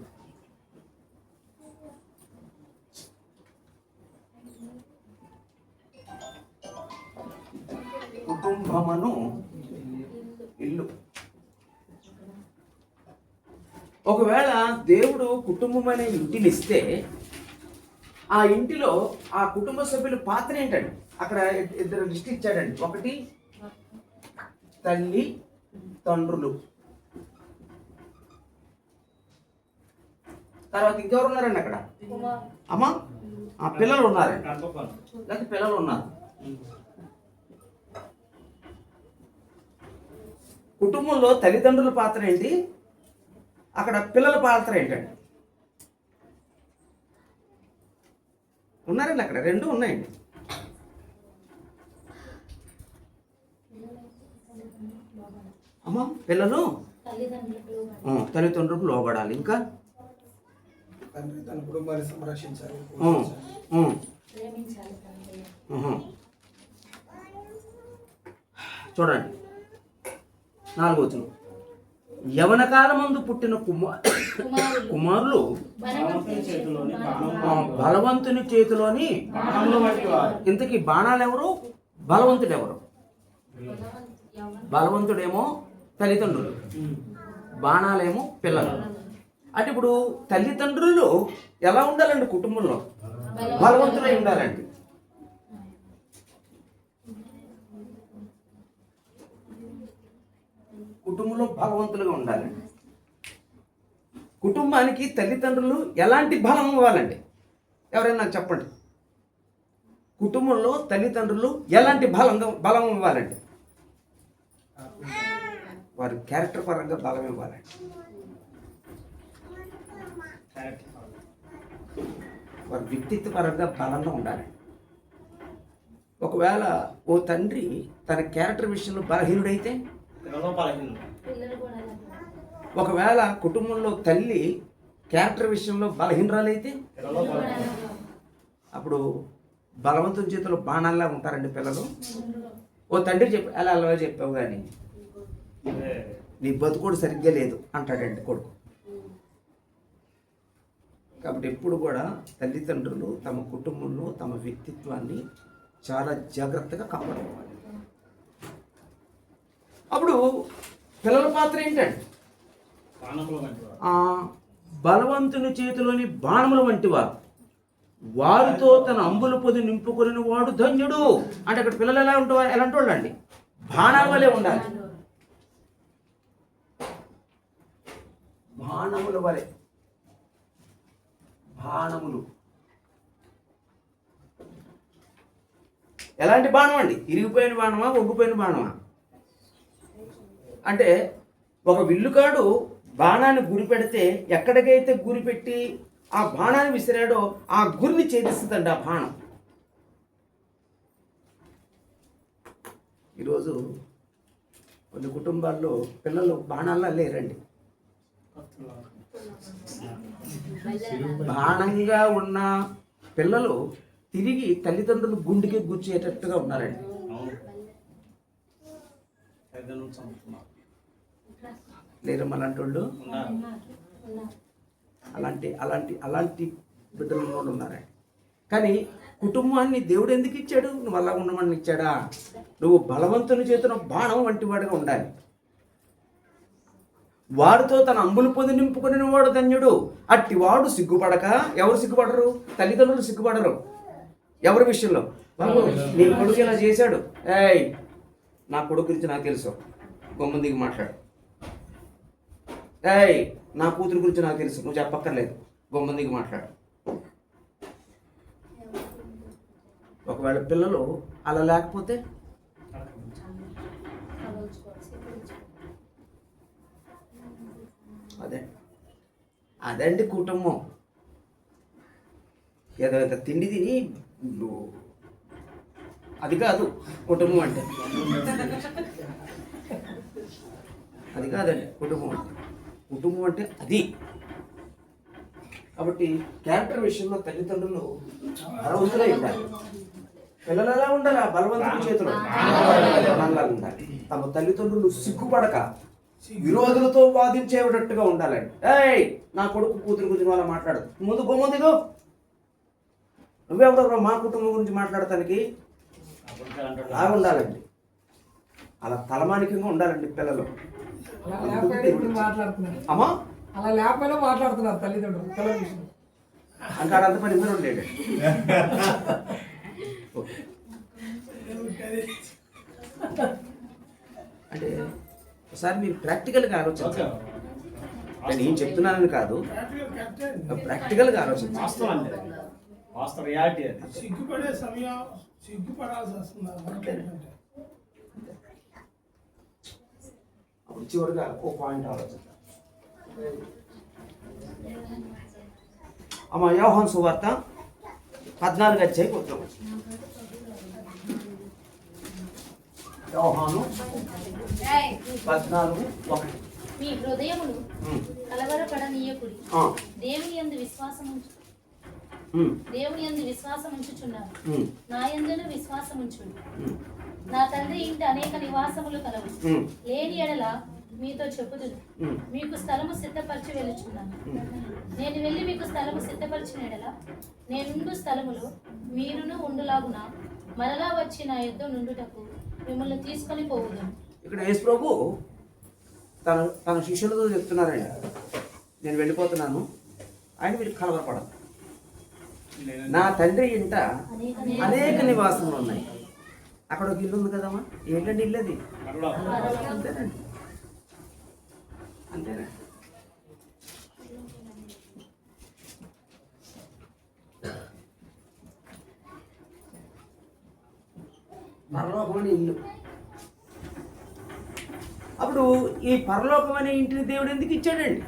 Speaker 3: కుటుంబమను ఇల్లు. ఒకవేళ దేవుడు కుటుంబం అనే ఇంటిని ఇస్తే ఆ ఇంటిలో ఆ కుటుంబ సభ్యుల పాత్ర ఏంటండి? అక్కడ 2 లిస్ట్ ఇచ్చాడండి. ఒకటి తల్లి తండ్రులు, తర్వాత ఇంకెవరు ఉన్నారండి అక్కడ? అమ్మా ఆ పిల్లలు ఉన్నారండి, లేకపోతే పిల్లలు ఉన్నారు. కుటుంబంలో తల్లిదండ్రుల పాత్ర ఏంటి, అక్కడ పిల్లల పాత్ర ఏంటండి? ఉన్నారండి అక్కడ 2 ఉన్నాయండి.
Speaker 1: అమ్మా పిల్లలు
Speaker 3: తల్లిదండ్రులకు
Speaker 1: తల్లిదండ్రులకు లోబడాలి. ఇంకా
Speaker 4: తండ్రి తన కుటుంబాన్ని సంరక్షించాలి,
Speaker 1: ఉమ్, ఉమ్,
Speaker 3: ప్రేమించాలి తండ్రి.
Speaker 1: ఉహు. చూడండి 4వ వచనం. యవన కాలమందు పుట్టిన
Speaker 3: కుమారులు
Speaker 1: కుమారులు బలవంతుని చేతిలోని ఇంతకీ బాణాలు ఎవరు? బలవంతుడు ఎవరు? బలవంతుడేమో తల్లిదండ్రులు, బాణాలేమో పిల్లలు. అంటే ఇప్పుడు తల్లిదండ్రులు ఎలా ఉండాలండి? కుటుంబంలో బలవంతులై ఉండాలండి. కుటుంబంలో బలవంతులుగా ఉండాలండి. కుటుంబానికి తల్లిదండ్రులు ఎలాంటి బలం ఇవ్వాలండి? ఎవరైనా నాకు చెప్పండి. కుటుంబంలో తల్లిదండ్రులు ఎలాంటి బలం ఇవ్వాలండి? వారి క్యారెక్టర్ పరంగా బలం ఇవ్వాలండి. వారి వ్యక్తిత్వ పరంగా బలంగా ఉండాలి. ఒకవేళ ఓ తండ్రి తన క్యారెక్టర్ విషయంలో బలహీనుడైతే,
Speaker 3: పిల్లలు కూడా అలాగే.
Speaker 1: ఒకవేళ కుటుంబంలో తల్లి క్యారెక్టర్ విషయంలో బలహీనరాలైతే అప్పుడు బలవంతుని చేతిలో బాణాల్లా ఉంటారండి పిల్లలు. ఓ తండ్రి అలా చెప్పావు కానీ నీ బతుకోడు సరిగ్గా లేదు అంటాడండి కొడుకు. కాబట్టి ఎప్పుడు కూడా తల్లిదండ్రులు తమ కుటుంబంలో తమ వ్యక్తిత్వాన్ని చాలా జాగ్రత్తగా కాపాడుకోవాలి. అప్పుడు పిల్లల పాత్ర ఏంటంటే బలవంతుని చేతిలోని బాణముల వంటివారు, వారితో తన అంబుల పొది నింపుకొని వాడు ధన్యుడు. అంటే అక్కడ పిల్లలు ఎలా ఉంటారు? ఎలాంటి వాళ్ళు అండి? బాణాల వలె ఉండాలి. బాణముల వలె, బాణములు. ఎలాంటి బాణం అండి? ఇరిగిపోయిన బాణమా, ఒగ్గిపోయిన బాణమా? అంటే ఒక విల్లుకాడు బాణాన్ని గురి పెడితే ఎక్కడికైతే గురి పెట్టి ఆ బాణాన్ని విసిరాడో ఆ గురిని ఛేదిస్తుందండి ఆ బాణం. ఈరోజు కొన్ని కుటుంబాల్లో పిల్లలు బాణాల్లో లేరండి. బాణంగా ఉన్న పిల్లలు తిరిగి తల్లిదండ్రులు గుండెకి గుచ్చేటట్టుగా ఉన్నారండి. లేరు అలాంటి వాళ్ళు? అలాంటి బిడ్డలు కూడా ఉన్నారండి. కానీ కుటుంబాన్ని దేవుడు ఎందుకు ఇచ్చాడు? నువ్వు అలా ఉండమని ఇచ్చాడా? నువ్వు బలవంతుని చేతున్న బాణం వంటి వాడిగా ఉండాలి. వాడితో తన అంబులు పొంది నింపుకుని వాడు ధన్యుడు. అట్టి వాడు సిగ్గుపడక, ఎవరు సిగ్గుపడరు? తల్లిదండ్రులు సిగ్గుపడరు. ఎవరి విషయంలో? నీ కొడుకు ఇలా చేశాడు, ఏయ్ నా కొడుకు గురించి నాకు తెలుసు, గొమ్మందికి మాట్లాడు. ఏయ్ నా కూతురు గురించి నాకు తెలుసు, నువ్వు చెప్పక్కర్లేదు, గొమ్మందికి మాట్లాడు. ఒకవేళ పిల్లలు అలా లేకపోతే అదండి కుటుంబం. ఏదో తిండి తిని అది కాదు కుటుంబం అంటే. అది కాదండి కుటుంబం అంటే. కుటుంబం అంటే అది. కాబట్టి క్యారెక్టర్ విషయంలో తల్లిదండ్రులు బలవంతులై ఉండాలి. పిల్లలు ఎలా ఉండాలి? ఆ బలవంతుని చేతులు మనలా ఉండాలి. తమ తల్లిదండ్రులు సిగ్గుపడక విరోధులతో వాదించేటట్టుగా ఉండాలండి. ఏయ్ నా కొడుకు కూతురు గురించి వాళ్ళ మాట్లాడదు, ముందు గొమ్మందిగో, నువ్వెవడో మా కుటుంబం గురించి మాట్లాడటానికి అలా ఉండాలండి. అలా తలమానికంగా ఉండాలండి పిల్లలు. అమ్మా
Speaker 4: అలా లేకపోయినా మాట్లాడుతున్నారు తల్లిదండ్రులు పిల్లల విషయం.
Speaker 1: అంటే అంత పని మీరు ఉండేది. అంటే ఒకసారి మీరు ప్రాక్టికల్గా ఆలోచించాలి. నేను చెప్తున్నానని కాదు, ప్రాక్టికల్గా ఆలోచించాలి.
Speaker 4: సిగ్గుపడే సమయం సిగ్గుపడాల్సి వస్తుంది.
Speaker 1: అప్పుడు చివరిగా ఓ పాయింట్ ఆలోచిద్దాం. అమ్మ యోహాను సువార్త 14వ అధ్యాయం యోహాను 14:1.
Speaker 3: మీ హృదయమును
Speaker 1: ఉమ్,
Speaker 3: కలవరపడనీయకుడి.
Speaker 1: ఆ,
Speaker 3: దేవుని యందు విశ్వాసం
Speaker 1: ఉమ్,
Speaker 3: దేవుని యందు విశ్వాసం ఉంచుచున్నారు.
Speaker 1: ఉమ్,
Speaker 3: నా యందును విశ్వాసం ఉంచుడు.
Speaker 1: ఉమ్,
Speaker 3: నా తండ్రి ఇంటి అనేక నివాసములు కలవు.
Speaker 1: ఉమ్,
Speaker 3: లేని ఎడల మీతో చెప్పుదును.
Speaker 1: ఉమ్,
Speaker 3: మీకు స్థలము సిద్ధపరిచి వెళ్ళుచున్నాను. నేను వెళ్ళి మీకు స్థలము సిద్ధపరిచిన ఎడల నేనుండు స్థలములో మీరును ఉండులాగున మరలా వచ్చి నా యుద్ధం నుండుటకు మిమ్మల్ని తీసుకొని పోవుదును.
Speaker 1: ఇక్కడ యేసు ప్రభు తన శిష్యులతో చెప్తున్నారండి, నేను వెళ్ళిపోతున్నాను, ఆయన మీరు కలవరపడదు. నా తండ్రి ఇంట అనేక నివాసములు ఉన్నాయి. అక్కడ ఒక ఇల్లు ఉంది కదమ్మా, ఏంటంటే ఇల్లు అది? అంతేనండి, అంతేనండి. పరలోకం అనే ఇల్లు. అప్పుడు ఈ పరలోకం అనే ఇంటిని దేవుడు ఎందుకు ఇచ్చాడండి?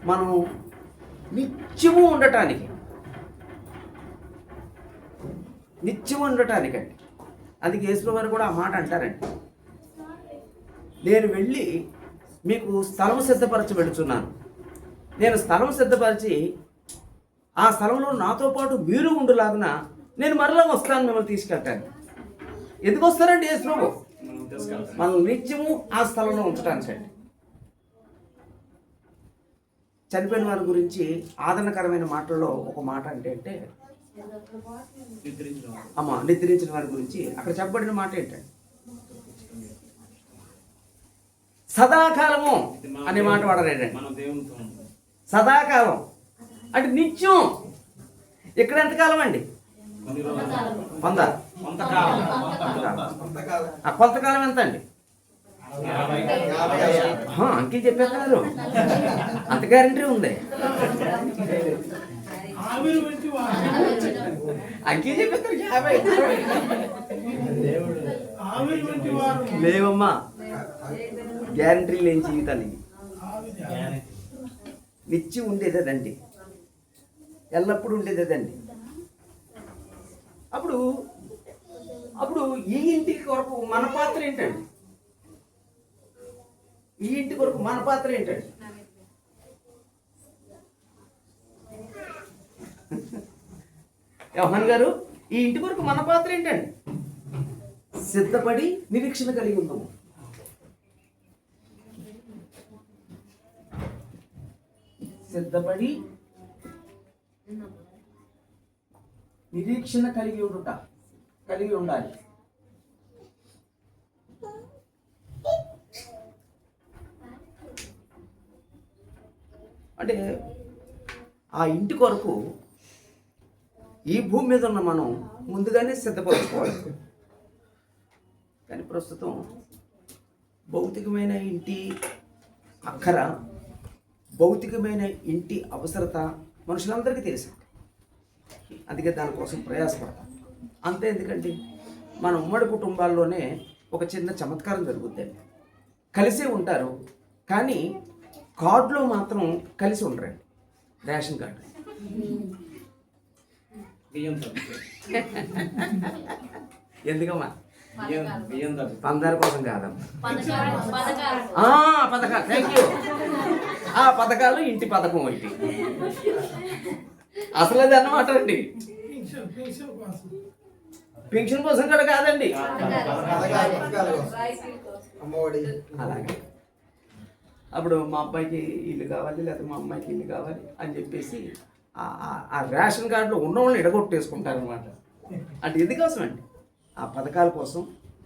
Speaker 1: మనం నిత్యము ఉండటానికి, నిత్యం ఉండటానికండి. అందుకే యేసు వారు కూడా ఆ మాట అంటారండి, నేను వెళ్ళి మీకు స్థలం సిద్ధపరచి వెళుచున్నాను. నేను స్థలం సిద్ధపరిచి ఆ స్థలంలో నాతో పాటు మీరు ఉండులాగున నేను మరలా వస్తాను మిమ్మల్ని తీసుకెళ్తాను. ఎందుకు వస్తారండి యేసు ప్రభు? మనం నిత్యము ఆ స్థలంలో ఉంచడానికండి. చనిపోయిన వారి గురించి ఆదరణకరమైన మాటల్లో ఒక మాట అంటే నిద్రించిన వారి గురించి అక్కడ చెప్పబడిన మాట ఏంటంటే సదాకాలము అనే మాట వాడలేదండి. సదాకాలం అంటే నిత్యం. ఇక్కడ ఎంతకాలం అండి? కొంతకాలం ఎంత అండి? అంకే చెప్పేస్తున్నారు, అంత గ్యారంటీ ఉంది. అంకే చెప్పేస్తారు 50 లేవమ్మా, గ్యారంటీ లేని జీవితాలు ఇవి. నిత్యం ఉండేదేదండి, ఎల్లప్పుడూ ఉండేదేదండి. అప్పుడు అప్పుడు ఈ ఇంటి కొరకు మన పాత్ర ఏంటండి? ఈ ఇంటి కొరకు మన పాత్ర ఏంటండి? యోహాన్ గారు, ఈ ఇంటి కొరకు మన పాత్ర ఏంటండి? సిద్ధపడి నిరీక్షణ కలిగి ఉందాము. సిద్ధపడి నిరీక్షణ కలిగి ఉండాలి. అంటే ఆ ఇంటి కొరకు ఈ భూమి మీద ఉన్న మనం ముందుగానే సిద్ధపరచుకోవాలి. కానీ ప్రస్తుతం భౌతికమైన ఇంటి అక్కర, భౌతికమైన ఇంటి అవసరత మనుషులందరికీ తెలుసు. అందుకే దానికోసం ప్రయాసపడతాం. అంతే ఎందుకండి, మన ఉమ్మడి కుటుంబాల్లోనే ఒక చిన్న చమత్కారం జరుగుద్దండి. కలిసే ఉంటారు కానీ కార్డులో మాత్రం కలిసి ఉండరండి. రేషన్ కార్డు ఎందుకమ్మా? పందాల కోసం కాదమ్మా, పథకాలు. Thank you. ఆ పథకాలు ఇంటి పథకం ఒకటి అసలు అది అన్నమాట అండి. పెన్షన్ కోసం కూడా కాదండి. అలాగే అప్పుడు మా అబ్బాయికి ఇల్లు కావాలి, లేకపోతే మా అమ్మాయికి ఇల్లు కావాలి అని చెప్పేసి ఆ రేషన్ కార్డులో ఉన్న వాళ్ళని ఎడగొట్టేసుకుంటారు అనమాట. అంటే ఎందుకోసం అండి? ఆ పథకాల కోసం,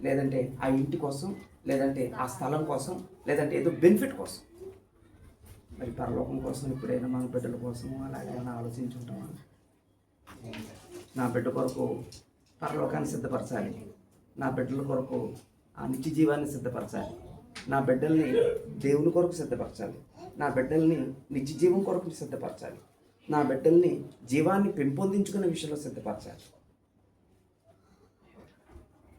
Speaker 1: లేదంటే ఆ ఇంటి కోసం, లేదంటే ఆ స్థలం కోసం, లేదంటే ఏదో బెనిఫిట్ కోసం. మరి పరలోకం కోసం ఎప్పుడైనా మన బిడ్డల కోసం అలాగే మనం ఆలోచించుంటామా? నా బిడ్డ కొరకు పరలోకాన్ని సిద్ధపరచాలి, నా బిడ్డల కొరకు ఆ నిత్య జీవాన్ని సిద్ధపరచాలి, నా బిడ్డల్ని దేవుని కొరకు సిద్ధపరచాలి, నా బిడ్డల్ని నిత్య జీవం కొరకు సిద్ధపరచాలి, నా బిడ్డల్ని జీవాన్ని పెంపొందించుకునే విషయంలో సిద్ధపరచాలి.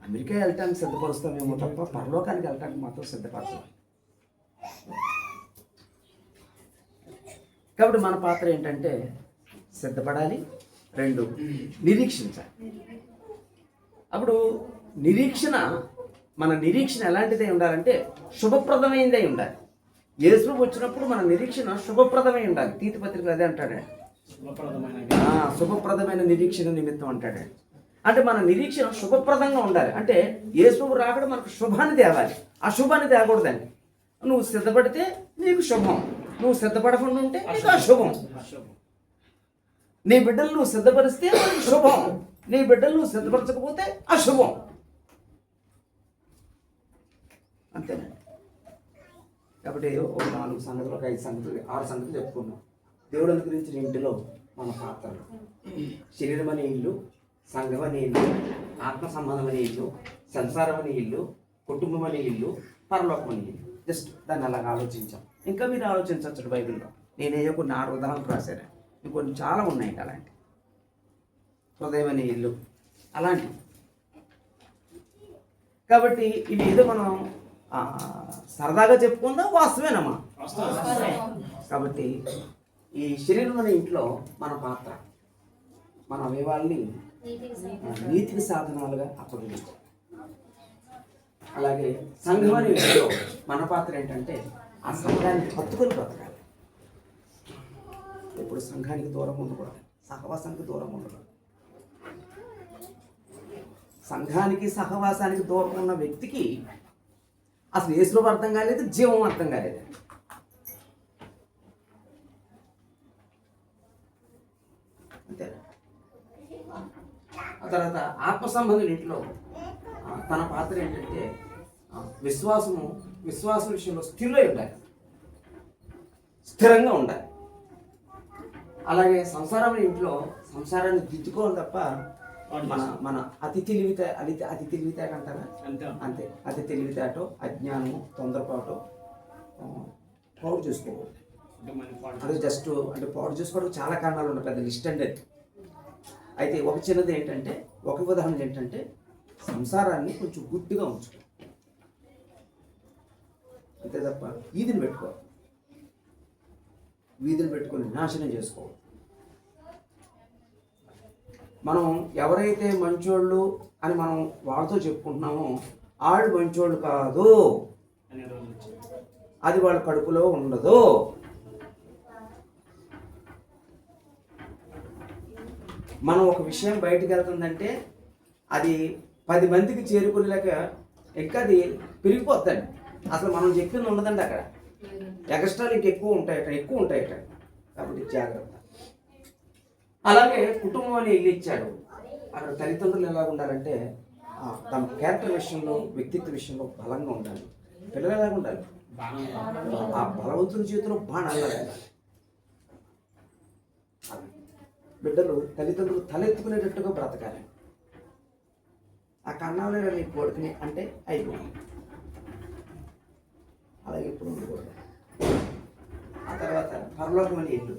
Speaker 1: అమెరికా వెళ్ళటానికి సిద్ధపరుస్తామేమో తప్ప పరలోకానికి వెళ్ళటానికి మాత్రం సిద్ధపరచాలి. కాబట్టి మన పాత్ర ఏంటంటే సిద్ధపడాలి, 2 నిరీక్షించాలి. అప్పుడు
Speaker 2: మన నిరీక్షణ ఎలాంటిదై ఉండాలంటే శుభప్రదమైనదై ఉండాలి. యేసు వచ్చినప్పుడు మన నిరీక్షణ శుభప్రదమై ఉండాలి. తీతు పత్రికలు అదే అంటాడు, శుభప్రదమైన నిరీక్షణ నిమిత్తం అంటాడు. అంటే మన నిరీక్షణ శుభప్రదంగా ఉండాలి. అంటే యేసు రాకడ మనకు శుభాన్ని తేవాలి, అశుభాన్ని తేకూడదండి. నువ్వు సిద్ధపడితే నీకు శుభం, నువ్వు సిద్ధపడకుండా ఉంటే నీకు అశుభం. నీ బిడ్డలు నువ్వు సిద్ధపరిస్తే నీకు శుభం, నీ బిడ్డలు నువ్వు సిద్ధపరచకపోతే అశుభం. అంతేనండి. కాబట్టి ఒక 4 సంగతులు, ఒక 5 సంగతులు, 6 సంగతులు చెప్పుకున్నాం. దేవుడు అనుగ్రహించిన ఇంటిలో మన పాత్రలు: శరీరం అనే ఇల్లు, సంఘం అనే ఇల్లు, ఆత్మ సంబంధం అనే ఇల్లు, సంసారం అనే ఇల్లు, కుటుంబం అనే ఇల్లు, పరలోకం అనే ఇల్లు. జస్ట్ దాన్ని అలాగ ఆలోచించాం. ఇంకా మీరు ఆలోచించవచ్చు బైబిల్లో. నేనే కొన్ని 6 ఉదాహరణలు రాశాను. ఇంకొన్ని చాలా ఉన్నాయి అలాంటి. హృదయం అనే ఇల్లు అలాంటి. కాబట్టి ఇవి ఏదో మనం సరదాగా చెప్పుకుందాం, వాస్తవేనమ్మా. కాబట్టి ఈ శరీరం అనే ఇంట్లో మన పాత్ర, మన అవయవాల్ని నీతికి సాధనాలుగా అప్పగించాలి. అలాగే సంఘం అనే ఇంట్లో మన పాత్ర ఏంటంటే ఆ సంఘాన్ని హత్తుకొని బ్రతకాలి. ఎప్పుడు సంఘానికి దూరం ఉండకూడదు, సహవాసానికి దూరం ఉండకూడదు. సంఘానికి సహవాసానికి దూరం ఉన్న వ్యక్తికి అసలు యేసులోకి అర్థం కాలేదు, జీవం అర్థం కాలేదు. అంతేనా? ఆ తర్వాత ఆత్మ సంబంధం ఇంట్లో తన పాత్ర ఏంటంటే విశ్వాసం విషయంలో స్థిరై ఉండాలి, స్థిరంగా ఉండాలి. అలాగే సంసారం ఇంట్లో సంసారాన్ని దిద్దుకోవాలి తప్ప మన అతి తెలివితేట అంటారా, అంతే. అతి తెలివితేటో, అజ్ఞానము, తొందరపాటు పాడు చేసుకోకూడదు. అదే జస్ట్ అంటే పాడు చేసుకోవడం చాలా కారణాలు ఉన్నాయి, పెద్ద లిస్ట్ అండి. అయితే ఒక చిన్నది ఏంటంటే, ఒక ఉదాహరణ ఏంటంటే సంసారాన్ని కొంచెం గుడ్డిగా ఉంచుకో, అంతే తప్ప వీధిని పెట్టుకొని నాశనం చేసుకోవాలి. మనం ఎవరైతే మంచోళ్ళు అని మనం వాళ్ళతో చెప్పుకుంటున్నామో వాళ్ళు మంచోళ్ళు కాదు, అది వాళ్ళ కడుపులో ఉండదు. మనం ఒక విషయం బయటకు వెళ్తుందంటే అది 10 మందికి చేరుకునేలాక ఇంకా అది పెరిగిపోతుంది. అసలు మనం చెప్పింది ఉండదండి, అక్కడ ఎక్స్ట్రాలు ఎక్కువ ఉంటాయట. కాబట్టి జాగ్రత్త. అలాగే కుటుంబం అని ఇల్లు ఇచ్చాడు. అక్కడ తల్లిదండ్రులు ఎలా ఉండాలంటే తమ క్యారెక్టర్ విషయంలో, వ్యక్తిత్వ విషయంలో బలంగా ఉండాలి. పిల్లలు ఎలాగ ఉండాలి? ఆ బలవంతుని చేతిలో బాణాలు. బిడ్డలు తల్లిదండ్రులు తలెత్తుకునేటట్టుగా బ్రతకాలి. ఆ కన్నాలే నీ కొడుకుని అంటే అయిపోయింది. అలాగే ఇప్పుడు ఉండకూడదు. ఆ తర్వాత పరలోకం అనే ఇల్లు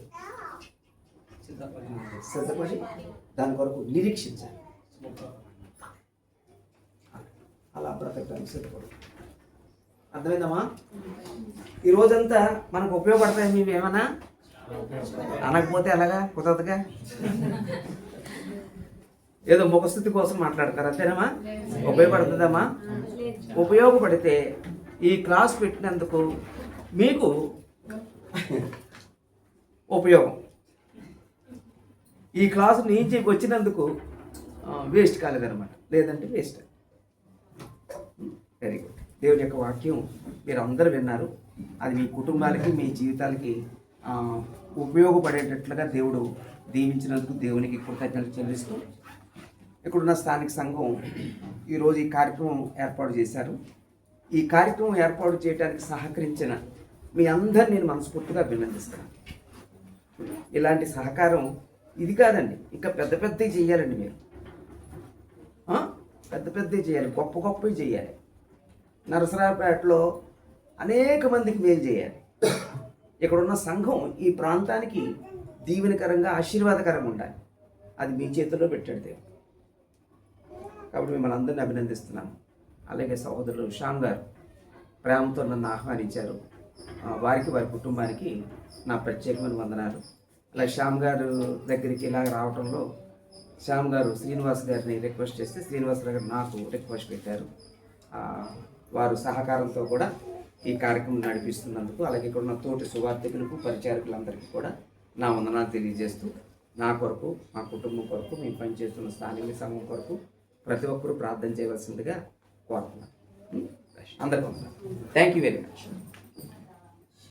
Speaker 2: సిద్ధపడి దాని కొరకు నిరీక్షించాలి. అలా బ్రతకడానికి సిద్ధపడు. అర్థమైందమ్మా? ఈ రోజంతా మనకు ఉపయోగపడతాయి. మేము ఏమన్నా అనకపోతే అలాగా కుదరదుగా, ఏదో ముఖస్థితి కోసం మాట్లాడతారు అంతేనమ్మా? ఉపయోగపడుతుందమ్మా? ఉపయోగపడితే ఈ క్లాస్ పెట్టినందుకు మీకు ఉపయోగం, ఈ క్లాసు నుంచి వచ్చినందుకు వేస్ట్ కాలేదన్నమాట. లేదంటే వేస్ట్. Very good. దేవుని యొక్క వాక్యం మీరు అందరూ విన్నారు. అది మీ కుటుంబాలకి, మీ జీవితాలకి ఉపయోగపడేటట్లుగా దేవుడు దీవించినందుకు దేవునికి కృతజ్ఞతలు చెల్లిస్తూ, ఇక్కడున్న స్థానిక సంఘం ఈరోజు ఈ కార్యక్రమం ఏర్పాటు చేశారు. ఈ కార్యక్రమం ఏర్పాటు చేయడానికి సహకరించిన మీ అందరిని నేను మనస్ఫూర్తిగా అభినందిస్తాను. ఇలాంటి సహకారం ఇది కాదండి, ఇంకా పెద్దవి చేయాలండి. మీరు పెద్దవి చేయాలి, గొప్పవి చేయాలి. నరసరావుపేటలో అనేక మందికి మేలు చేయాలి. ఇక్కడున్న సంఘం ఈ ప్రాంతానికి దీవెనకరంగా, ఆశీర్వాదకరంగా ఉండాలి. అది మీ చేతుల్లో పెట్టాడు దేవుడు. కాబట్టి మిమ్మల్ని అందరినీ అభినందిస్తున్నాను. అలాగే సహోదరులు శ్యామ్ గారు ప్రేమతో నన్ను ఆహ్వానించారు. వారికి, వారి కుటుంబానికి నా ప్రత్యేకమైన వందనాలు. అలాగే శ్యామ్ గారు దగ్గరికి ఇలా రావడంలో శ్యామ్ గారు శ్రీనివాస్ గారిని రిక్వెస్ట్ చేస్తే శ్రీనివాస్ గారు నాకు రిక్వెస్ట్ పెట్టారు. వారు సహకారంతో కూడా ఈ కార్యక్రమం నడిపిస్తున్నందుకు, అలాగే ఇక్కడ ఉన్న తోటి సువార్థికులకు పరిచారకులందరికీ కూడా నా వందనాలు తెలియజేస్తూ, నా కొరకు, మా కుటుంబం కొరకు, మేము పనిచేస్తున్న స్థానిక సంఘం కొరకు ప్రతి ఒక్కరూ ప్రార్థన చేయవలసిందిగా కోరుతున్నాను. అందరికీ వందనాలు. Thank you very much.